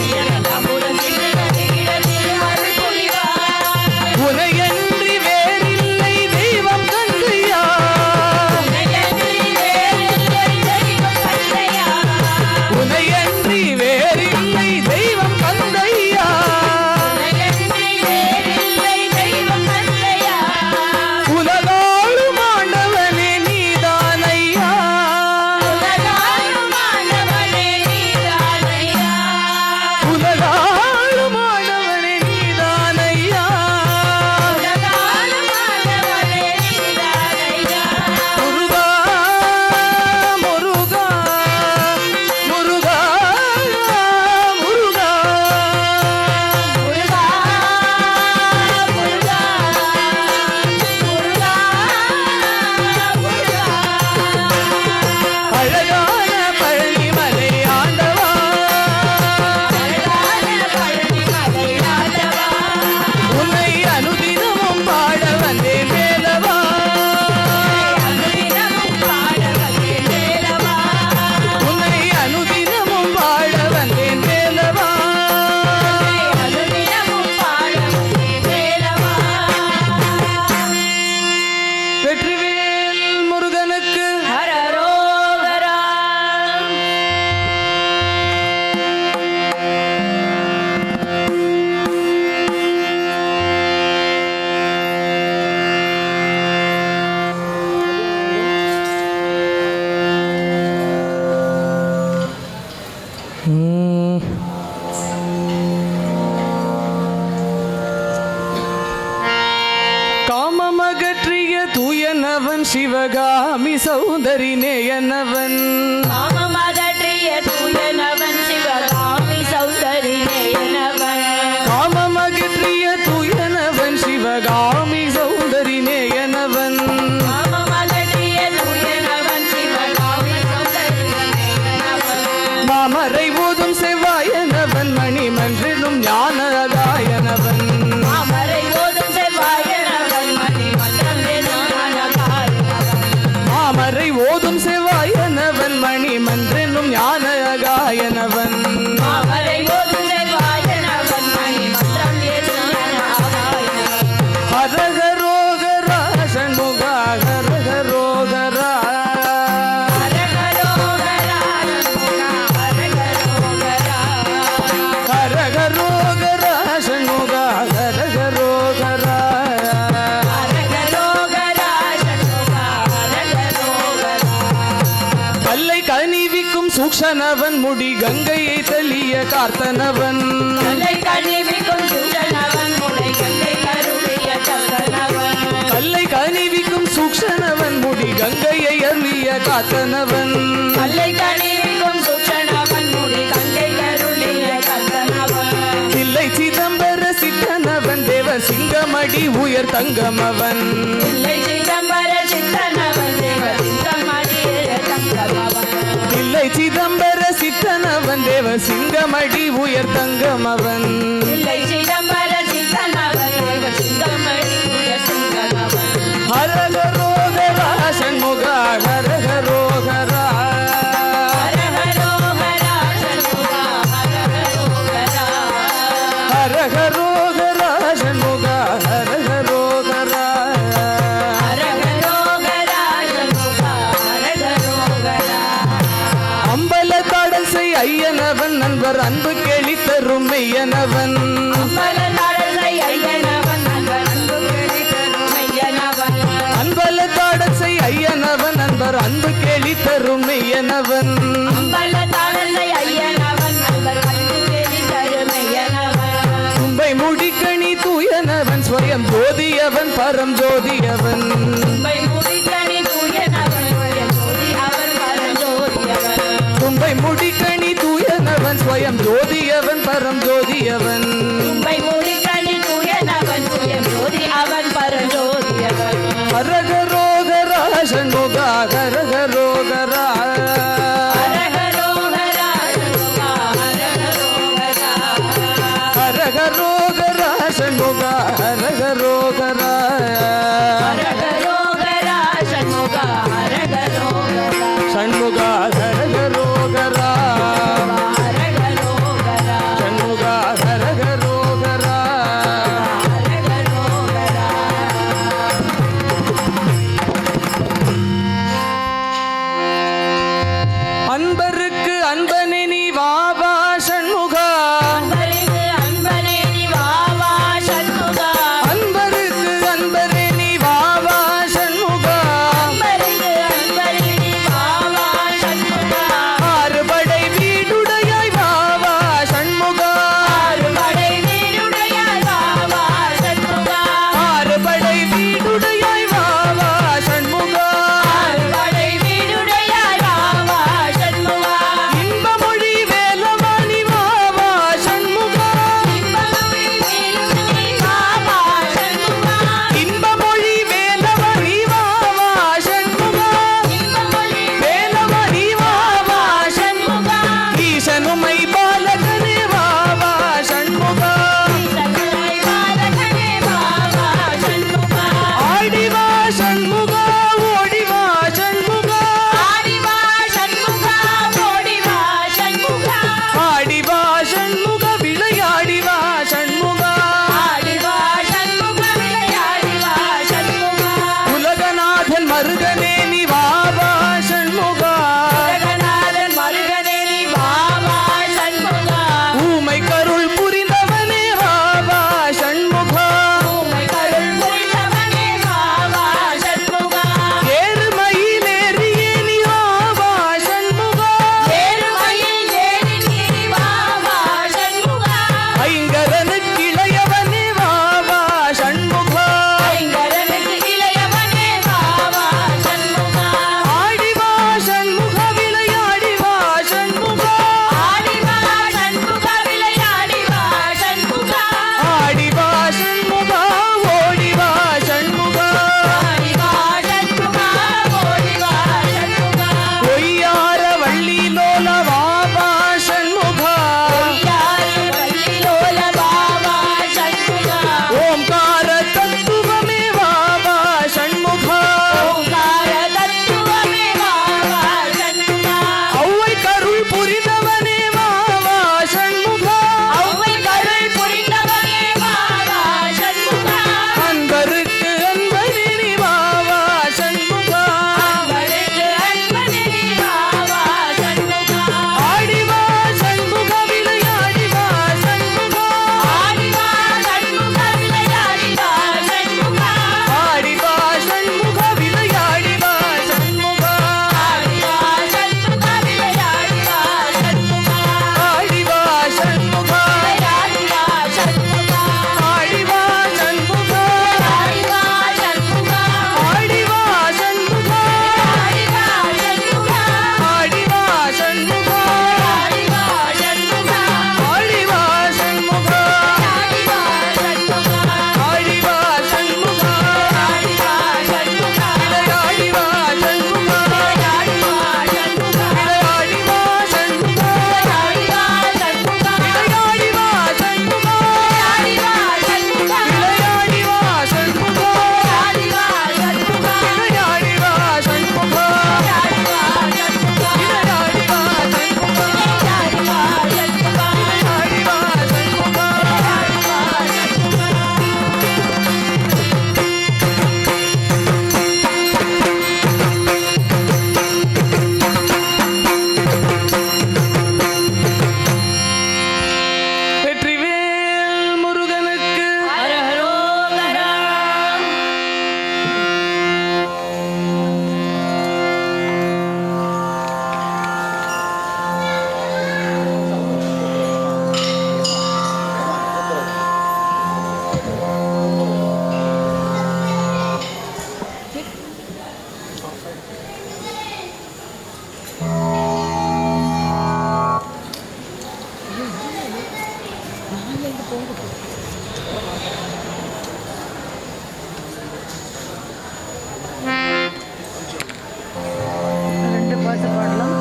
உனையன்றி வேறில்லை தெய்வம் கந்தையா உனையன்றி வேறில்லை தெய்வம் கந்தையா உலகாளும் ஆண்டவனே நீதானையா உலகாளும் ஆண்டவனே நீதானையா முருகா முருகா முருகா முருகா அழகான பழனிமலை ஆண்டவா உன்னை அனுதினமும் பாட வந்தேன் வேலவா உன்னை அனுதினமும் பாட வந்தேன் வேலவா வெற்றிவேல் முருகனுக்கு காமமகற்றிய தூயனவன் சிவகாமி சௌந்தரி நேயனவன் காமமகற்றிய தூயனவன் சிவகாமி சூக்ஷனவன் முடி கங்கையை தளிய கார்த்தனவன் கல்லை கனிவிக்கும் சூழனவன் முளை கங்கை கருளிய கத்தனவன் கல்லை கனிவிக்கும் சூக்ஷனவன் முடி கங்கையை அருளிய காத்தனவன் கல்லை கனிவிக்கும் சூழனவன் முடி கங்கை கருளிய கத்தனவன் தில்லை சிதம்பர சித்தனவன் தேவ சிங்கமடி உயர் தங்கமவன் இல்லை சிதம்பர சித்தனவன் தேவ சிங்கமடிய தங்கமவன் தில்லை சிதம்பர சித்தனவன் தேவ சிங்கமடி உயர் தங்கமவன் இல்லை சிதம்பர சித்தனவன் தேவ சிங்கமடிய தங்கமவன் ஹரஹரோகரா சண்முகா ஹரஹரோகரா ஹரஹரோஹரா சண்முகா ஹரஹரோஹரா ஹரஹரோகரா சண்முகா ஹரஹரோகரா ஹரஹரோஹரா சண்முகா ஹரஹரோஹரா அம்பலத்தாடல் செய் ஐயனவன் நண்பர் அன்பு கேலி தரும் மெய்யனவன் அம்பலத்தாடலை ஐயனவன் நண்பர் அன்பு கேலி தரும் ஐயனவன் அம்பலத்தாடல் செய் ஐயனவன் நண்பர் அன்பு கேலி தரும் மெய்யனவன் அம்பலத்தாடலை ஐயனவன் நண்பர் அன்பு கேலி தரும் ஐயனவன் தும்பை முடிக்கணி தூயனவன் ஸ்வயம் ஜோதியவன் பரம் ஜோதியவன் தும்பை முடிக்கணி தூயனவன் ஜோதி அவன் பரஞ்சோதியவன் தும்பை முடிக்கணி தூயனவன் ஸ்வயம் ஜோதியவன் பரம் ஜோதியவன் தும்பை முடிக்கணி தூயனவன் சுயம் ஜோதி அவன் பரஞ்சோதியவன் ஹரஹரோகரா சண்முகா ஹரஹரோகரா ஹரஹரோஹரா சண்முகா ஹரஹரோஹரா ஹரஹரோகரா சண்முகா ஹரஹரோகரா ஹரஹரோஹரா சண்முகா ஹரஹரோஹரா சண்முகா ஹரஹரோகரா ஹரஹரோஹரா சண்முகா ஹரஹரோகரா ரெண்டு பாட்டு பாடலாம்.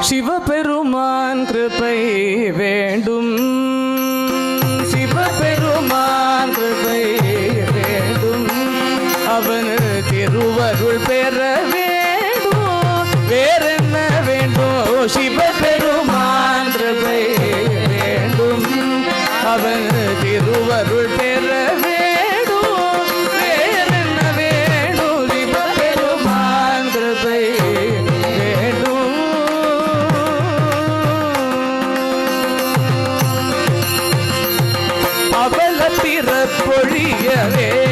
சிவபெருமான் கிருபை வேண்டும், சிவபெருமான் கிருபை வேண்டும், அவன் திருவருள் பெற வேண்டும், வேறென்ன வேண்டும்? சிவபெருமான் கிருபை வேண்டும், அவன் திருவருள் பெற வேண்டும், வேறென்ன வேண்டும்? சிவபெருமான் கிருபை வேண்டும். அவல பிறப்பொழிய வேண்டும்,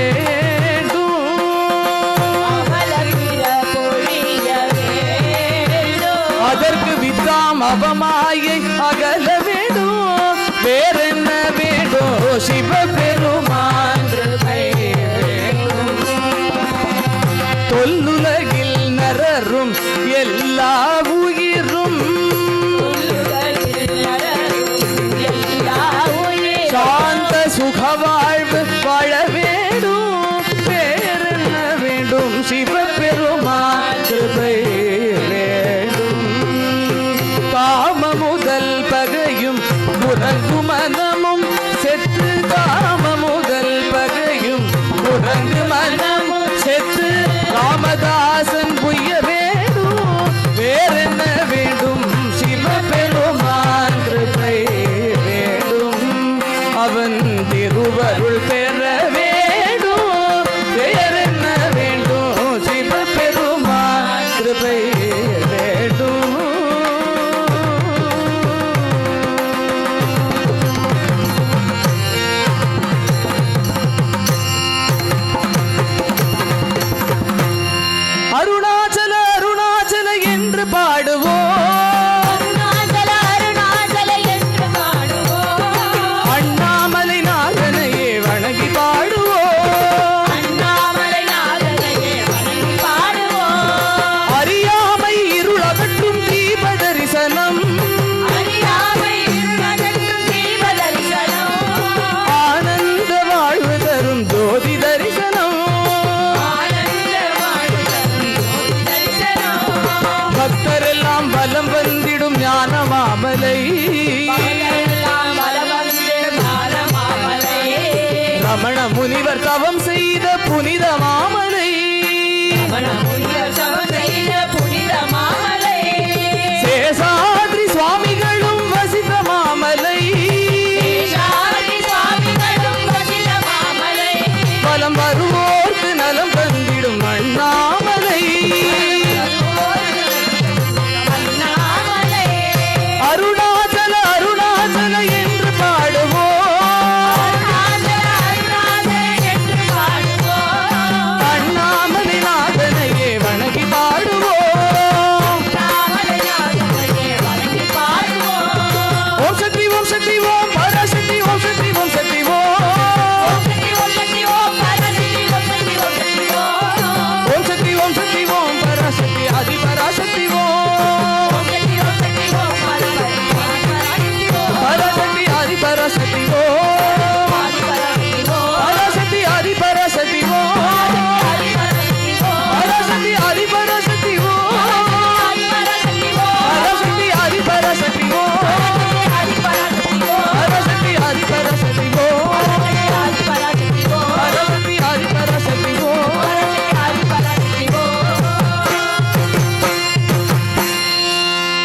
அதற்கு வித்தாம் அவமாயை அகல வேண்டும், வேறென்ன வேண்டும்? சிவபெருமான் கிருபை வேண்டும். தொல்லுலகில் நரரும் எல்லா உயிரும் சாந்த சுக வாழ்வு வாழ வேண்டும், வேறென்ன வேண்டும்? சிவபெருமான் கிருபை வேண்டும். காம முதல் பகையும் குரங்கு மனமும் செத்து, காம முதல் பகையும் குரங்கு மனமும் செத்து, ராமதாசன் புய்ய வேண்டும், வேறென்ன வேண்டும்? சிவபெருமான் கிருபை வேண்டும், அவன் திருவருள் பெற வேண்டும், வேறென்ன வேண்டும்? சிவபெருமான் கிருபை வேண்டும். அருணாச்சல அருணாச்சல என்று பாடுவோம், அண்ணாமலை நாதனையே வணங்கி பாடுவோம், அறியாமை இருள் அகற்றும் தீப தரிசனம், ஆனந்த வாழ்வு தரும் ஜோதி தரிசனம், பக்தரெல்லாம் பலம் வந்திடும் ஞான மாமலை, ரமண முனிவர் தவம் செய்த புனித மாமலை, சேஷாத்ரி சுவாமிகளும் வசித்த மாமலை, பலம் வருவோர்க்கு நலம் தந்திடும் அண்ணாமலை, அருணாச்சல அருணாச்சல என்று பாடுவோம், அண்ணாமலை நாதனையே வணங்கி பாடுவோம், ஓம் சக்தி ஓம் சக்தி ஓம் பராசக்தி ஓம் சக்தி ஓம் சக்தி ஓம், ஓம் சக்தி ஓம் சக்தி ஓம் பராசக்தி ஆதி பராசக்தி ஓம், பராசக்தி ஆதி பராசக்தி ஓம், பராசக்தி ஆதி பராசக்தி ஓம், பராசக்தி ஆதி பராசக்தி ஓம், பராசக்தி ஆதி பராசக்தி ஓம், பராசக்தி ஆதி பராசக்தி ஓம், பராசக்தி ஆதி பராசக்தி ஓம்.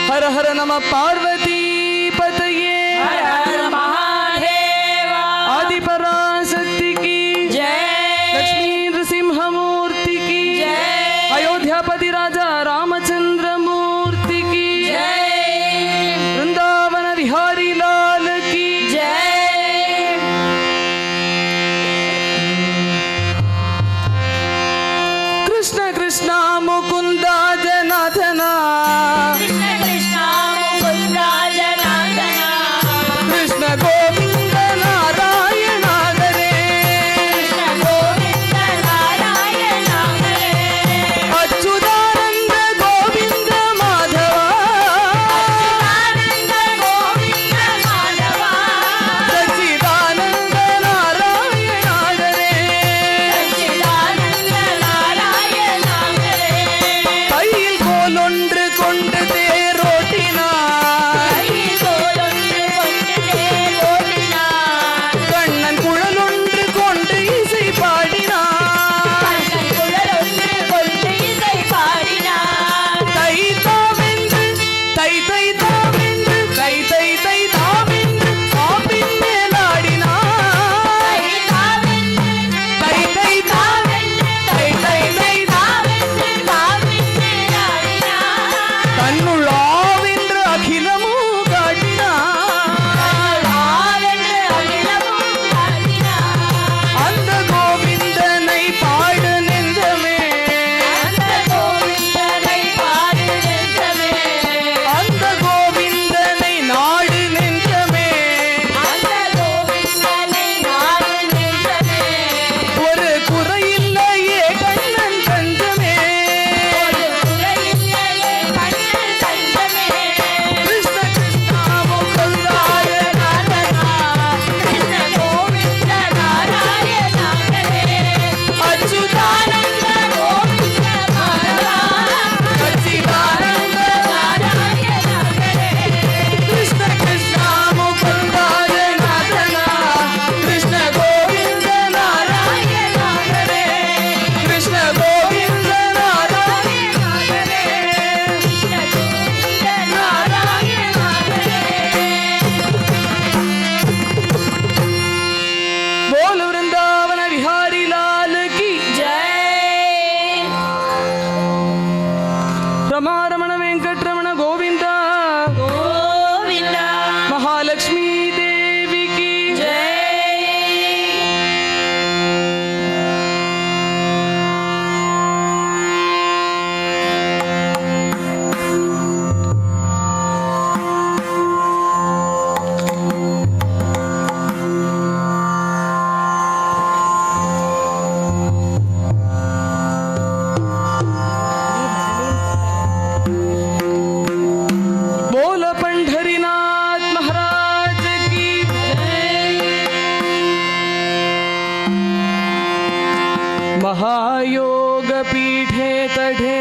ஹர ஹர நம பார்வதி பதையே, ஆதி பராசக்தி की लक्ष्मी नृसिंहमूर्ति की अयोध्यापति राजा रामचंद्र मूर्ति की वृंदावन विहारी लाल की कृष्ण कृष्ण मुकुंद जनार्दन कृष्ण कृष्ण मुकुंद जनार्दन कृष्ण गोविंद नारायण हरे कृष्ण गोविंद नारायण हरे अच्युतानंद गोविंद माधव अच्युतानंद गोविंद माधव सच्चिदानंद नारायण हरे सच्चिदानंद नारायण हरे கையில் கோல் ஒன்று கொண்டு தேரோட்டினார் கையில் கோலொன்று கொண்டு தேரோட்டினார் கண்ணன் குழல் ஒன்று கொண்டு இசை பாடினார் கண்ணன் குழலொன்று கொண்டு இசை பாடினார் தை தாவென்று தை தை தாவென்று தை தை தை தாவென்று ஆப்பின் மேலாடினார் தை தை தாவென்று தை தை தை தன்னுள் ஆவென்று அகிலமும் காட்டினார் அந்த கோவிந்தனை பாடு நெஞ்சமே அந்த கோவிந்தனை நாடு நெஞ்சமே ஒரு குறையில்லையே கண்ணன் தஞ்சமே கிருஷ்ண கிருஷ்ணா முகுந்தாய அச்சுதானந்த சச்சிதானந்த கிருஷ்ண கிருஷ்ணா முகுந்தாய நாதனா கிருஷ்ண கோவிந்த நாராயண ஹரே கிருஷ்ண கோவிந்த நாராயண ஹரே बोल वृंदावन बिहारी लाल की रमारमण वेंकटरमण गोविंदा महालक्ष्मी देवी की बोल पंढरीनाथ महाराज की महायोग पीठे तढे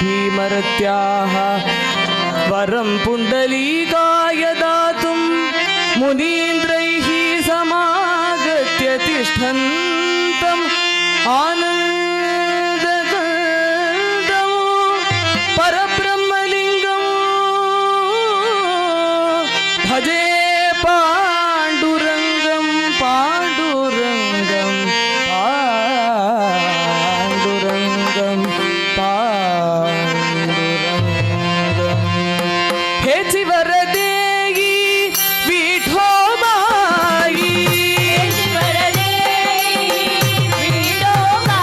भीमरत्याः वरं पुण्डलीकाय दातुं मुनीन्द्रैः समागत्य तिष्ठन्तम् आनन्दकन्दं परब्रह्मलिङ्गं भजे पाण्डुरङ्गं पाण्डुरङ्गं पाण्डुरङ्गं पाण्डुरङ्गं हे चिवरदेयी विठोबाई विठोबाई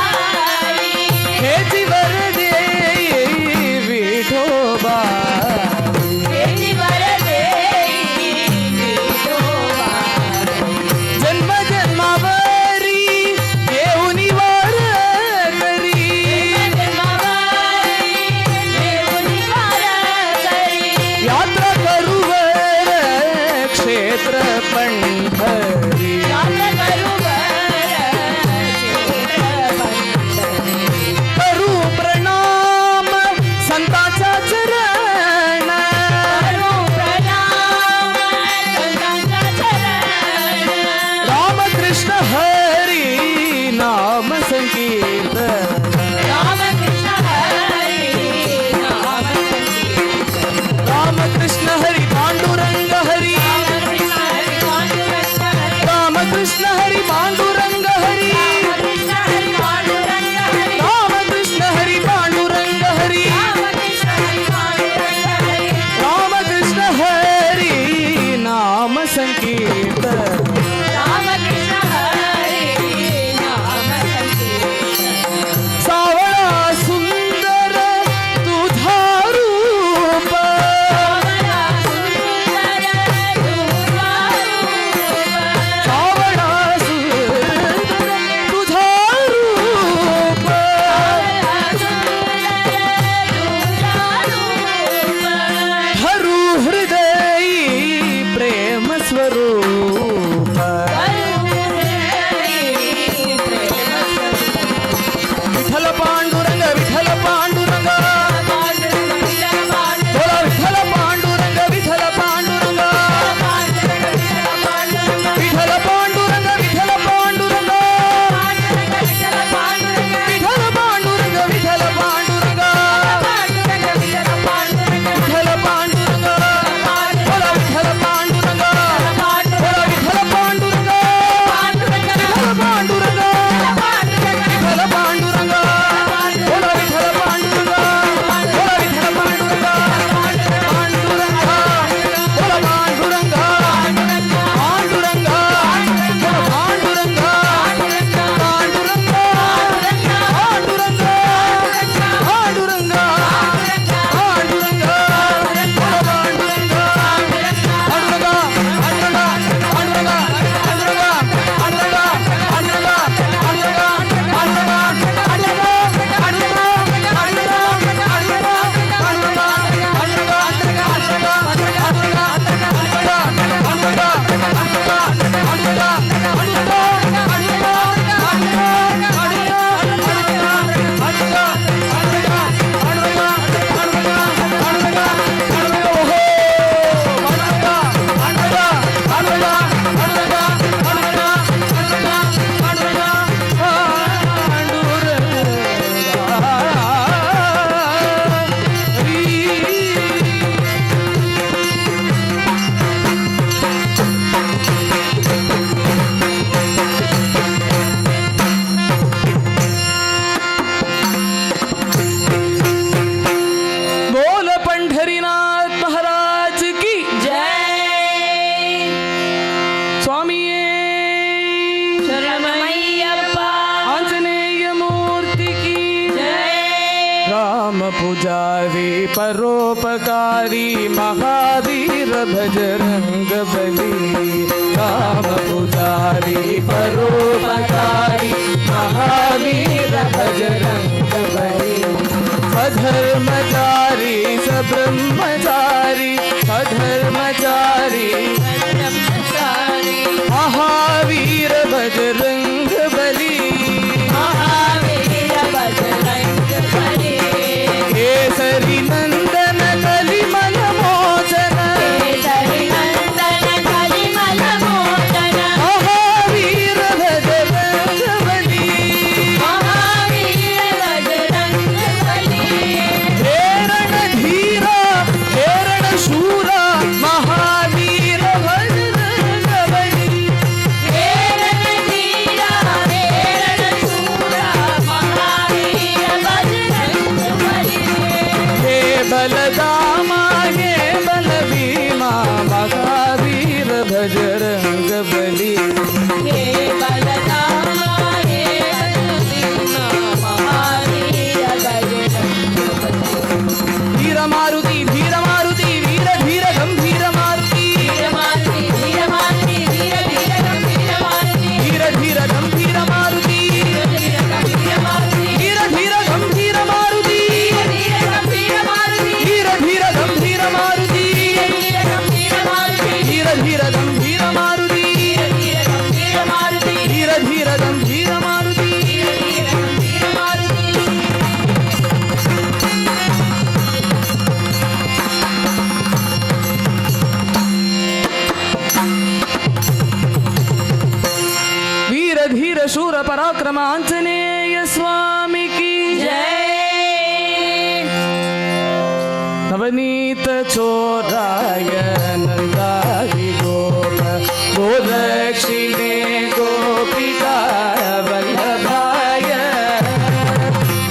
पुजारी परोपकारी महावीर बजरंग बली राम पुजारी परोपकारी महावीर बजरंग बली अधर्मचारी सब्रह्मचारी अधर्मचारी महावीर बजरंग बली महावीर बजरंग बली केसरी नंदन कलिमल मोचन केसरी नंदन कलिमल मोचन महावीर बजरंग बली महावीर बजरंग बली हेरण धीरा हेरण शूरा महावीर बजरंग बली हेरण धीरा हेरण शूरा महावीर बजरंग बली हे बलदामा हे बलभीमा महावीर बजरंग बली हे बलदामा हे बलभीमा महावीर बजरंग बली धीर मारुति वीर धीर गंभीर मारुति वीर मारुति वीर मारुति वीर वीर गंभीर मारुति धीर धीर गंभीर मारुति वीर गंभीर मारुति धीर धीर गंभीर मारुति वीर गंभीर मारुति धीर धीर गंभीर मारुति वीर गंभीर मारुति धीर धीर गंभीर मारुति वीर गंभीर मारुति धीर धीर गंभीर मारुति वीर गंभीर मारुति वीर धीर शूर पराक्रम आंजनेय स्वामी की जय नवनीत चोराय नंदारि गोप गोदक्षिणे गोपिका वल्लभाय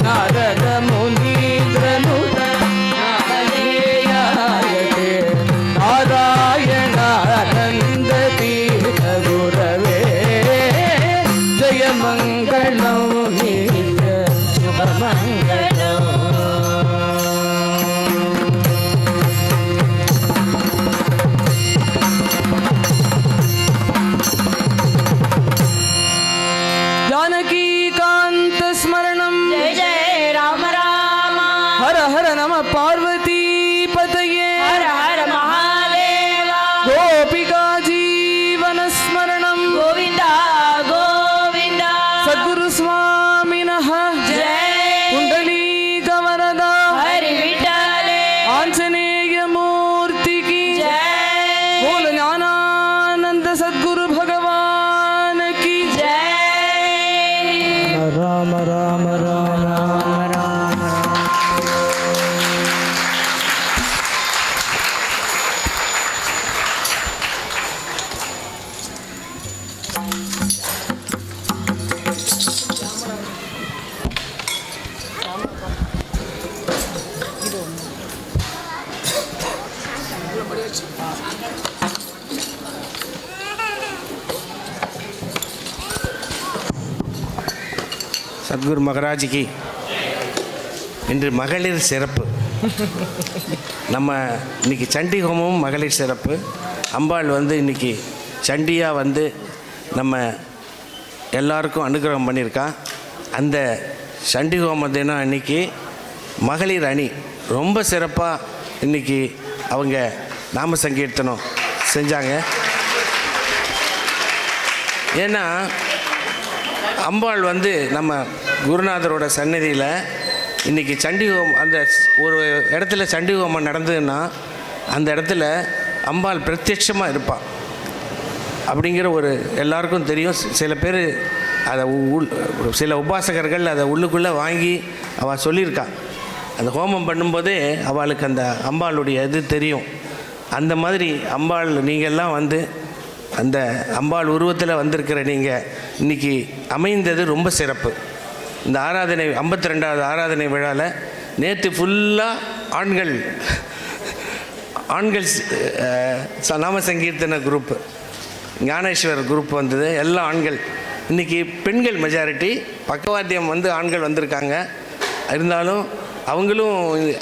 नारद मुनीन्द्रनुत नामधेयाय ते नारायणानन्द तीर्थ गुरवे जय मंगलौ नित्य शुभ मंगलौ जानकी कांत स्मरणम जय जय राम राम हर हर नम पार्वती पतये हर हर महादेवा गोपिका जीवन स्मरणम गोविंदा गोविंदा सद्गुरु स्वामिनः जय कुंडलीक वरदा हरि विठ्ठले आंजनेय मूर्ति की जय बोल ज्ञानानंद सद्गुरु भगवान की जय राम राम राम राम राम சத்குரு மகராஜிக்கு இன்று மகளிர் சிறப்பு. நம்ம இன்னைக்கு சண்டி ஹோமமும் மகளிர் சிறப்பு. அம்பாள் வந்து இன்னைக்கு சண்டியாக வந்து நம்ம எல்லாருக்கும் அனுகிரகம் பண்ணியிருக்கா. அந்த சண்டி ஹோம தினம் அன்னைக்கு மகளிர் அணி ரொம்ப சிறப்பாக இன்னைக்கு அவங்க நாம சங்கீர்த்தனம் செஞ்சாங்க. ஏன்னா அம்பாள் வந்து நம்ம குருநாதரோட சன்னதியில் இன்றைக்கி சண்டி ஹோமம் அந்த ஒரு இடத்துல சண்டி ஹோமம் நடந்ததுன்னா அந்த இடத்துல அம்பாள் பிரத்யட்சமாக இருப்பாள் அப்படிங்கிற ஒரு எல்லாருக்கும் தெரியும். சில பேர் அதை சில உபாசகர்கள் அதை உள்ளுக்குள்ளே வாங்கி அவள் சொல்லியிருக்கா. அந்த ஹோமம் பண்ணும்போதே அவளுக்கு அந்த அம்பாளுடைய இது தெரியும். அந்த மாதிரி அம்பாள் நீங்கள்லாம் வந்து அந்த அம்பாள் உருவத்தில் வந்திருக்கிற நீங்கள் இன்றைக்கி அமைந்தது ரொம்ப சிறப்பு. இந்த ஆராதனை 52வது ஆராதனை விழாவில் நேற்று ஃபுல்லாக ஆண்கள் நாம சங்கீர்த்தன குரூப்பு, ஞானேஸ்வர் குரூப் வந்தது, எல்லாம் ஆண்கள். இன்றைக்கி பெண்கள் மெஜாரிட்டி, பக்கவாத்தியம் வந்து ஆண்கள் வந்திருக்காங்க. இருந்தாலும் அவங்களும்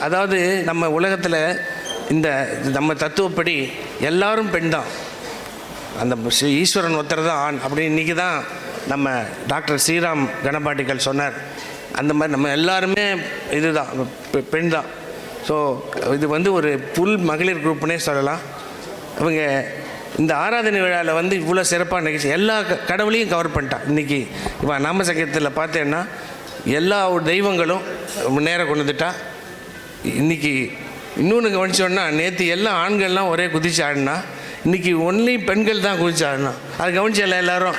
அதாவது நம்ம உலகத்தில் இந்த நம்ம தத்துவப்படி எல்லாரும் பெண் தான், அந்த ஈஸ்வரன் ஒருத்தர் தான் ஆண் அப்படின்னு இன்றைக்கி தான் நம்ம டாக்டர் ஸ்ரீராம் கணபாட்டிகள் சொன்னார். அந்த மாதிரி நம்ம எல்லாருமே இதுதான் பெண் தான். ஸோ இது வந்து ஒரு புல் மகளிர் குரூப்னே சொல்லலாம். அவங்க இந்த ஆராதனை விழாவில் வந்து இவ்வளோ சிறப்பாக நிகழ்ச்சி எல்லா கடவுளையும் கவர் பண்ணிட்டான். இன்றைக்கி இவன் நாம சங்கீதத்தில் பார்த்தேன்னா எல்லா தெய்வங்களும் நேரம் கொண்டு வந்துட்டா. இன்றைக்கி இன்னொன்று கவனிச்சோன்னா நேற்று எல்லா ஆண்கள்லாம் ஒரே குதிச்சு ஆடினா, இன்றைக்கி ஒன்லி பெண்கள் தான் குதிச்சு ஆடினா. அது கவனிச்சல எல்லாரும்,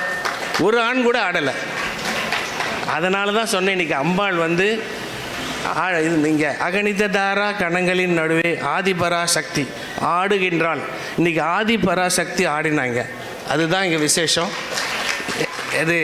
ஒரு ஆண் கூட ஆடலை. அதனால தான் சொன்னேன் இன்றைக்கி அம்பாள் வந்து இது நீங்கள் அகணித தாரா கணங்களின் நடுவே ஆதிபரா சக்தி ஆடுகின்றாள். இன்றைக்கி ஆதிபரா சக்தி ஆடினாங்க. அதுதான் இங்கே விசேஷம். இது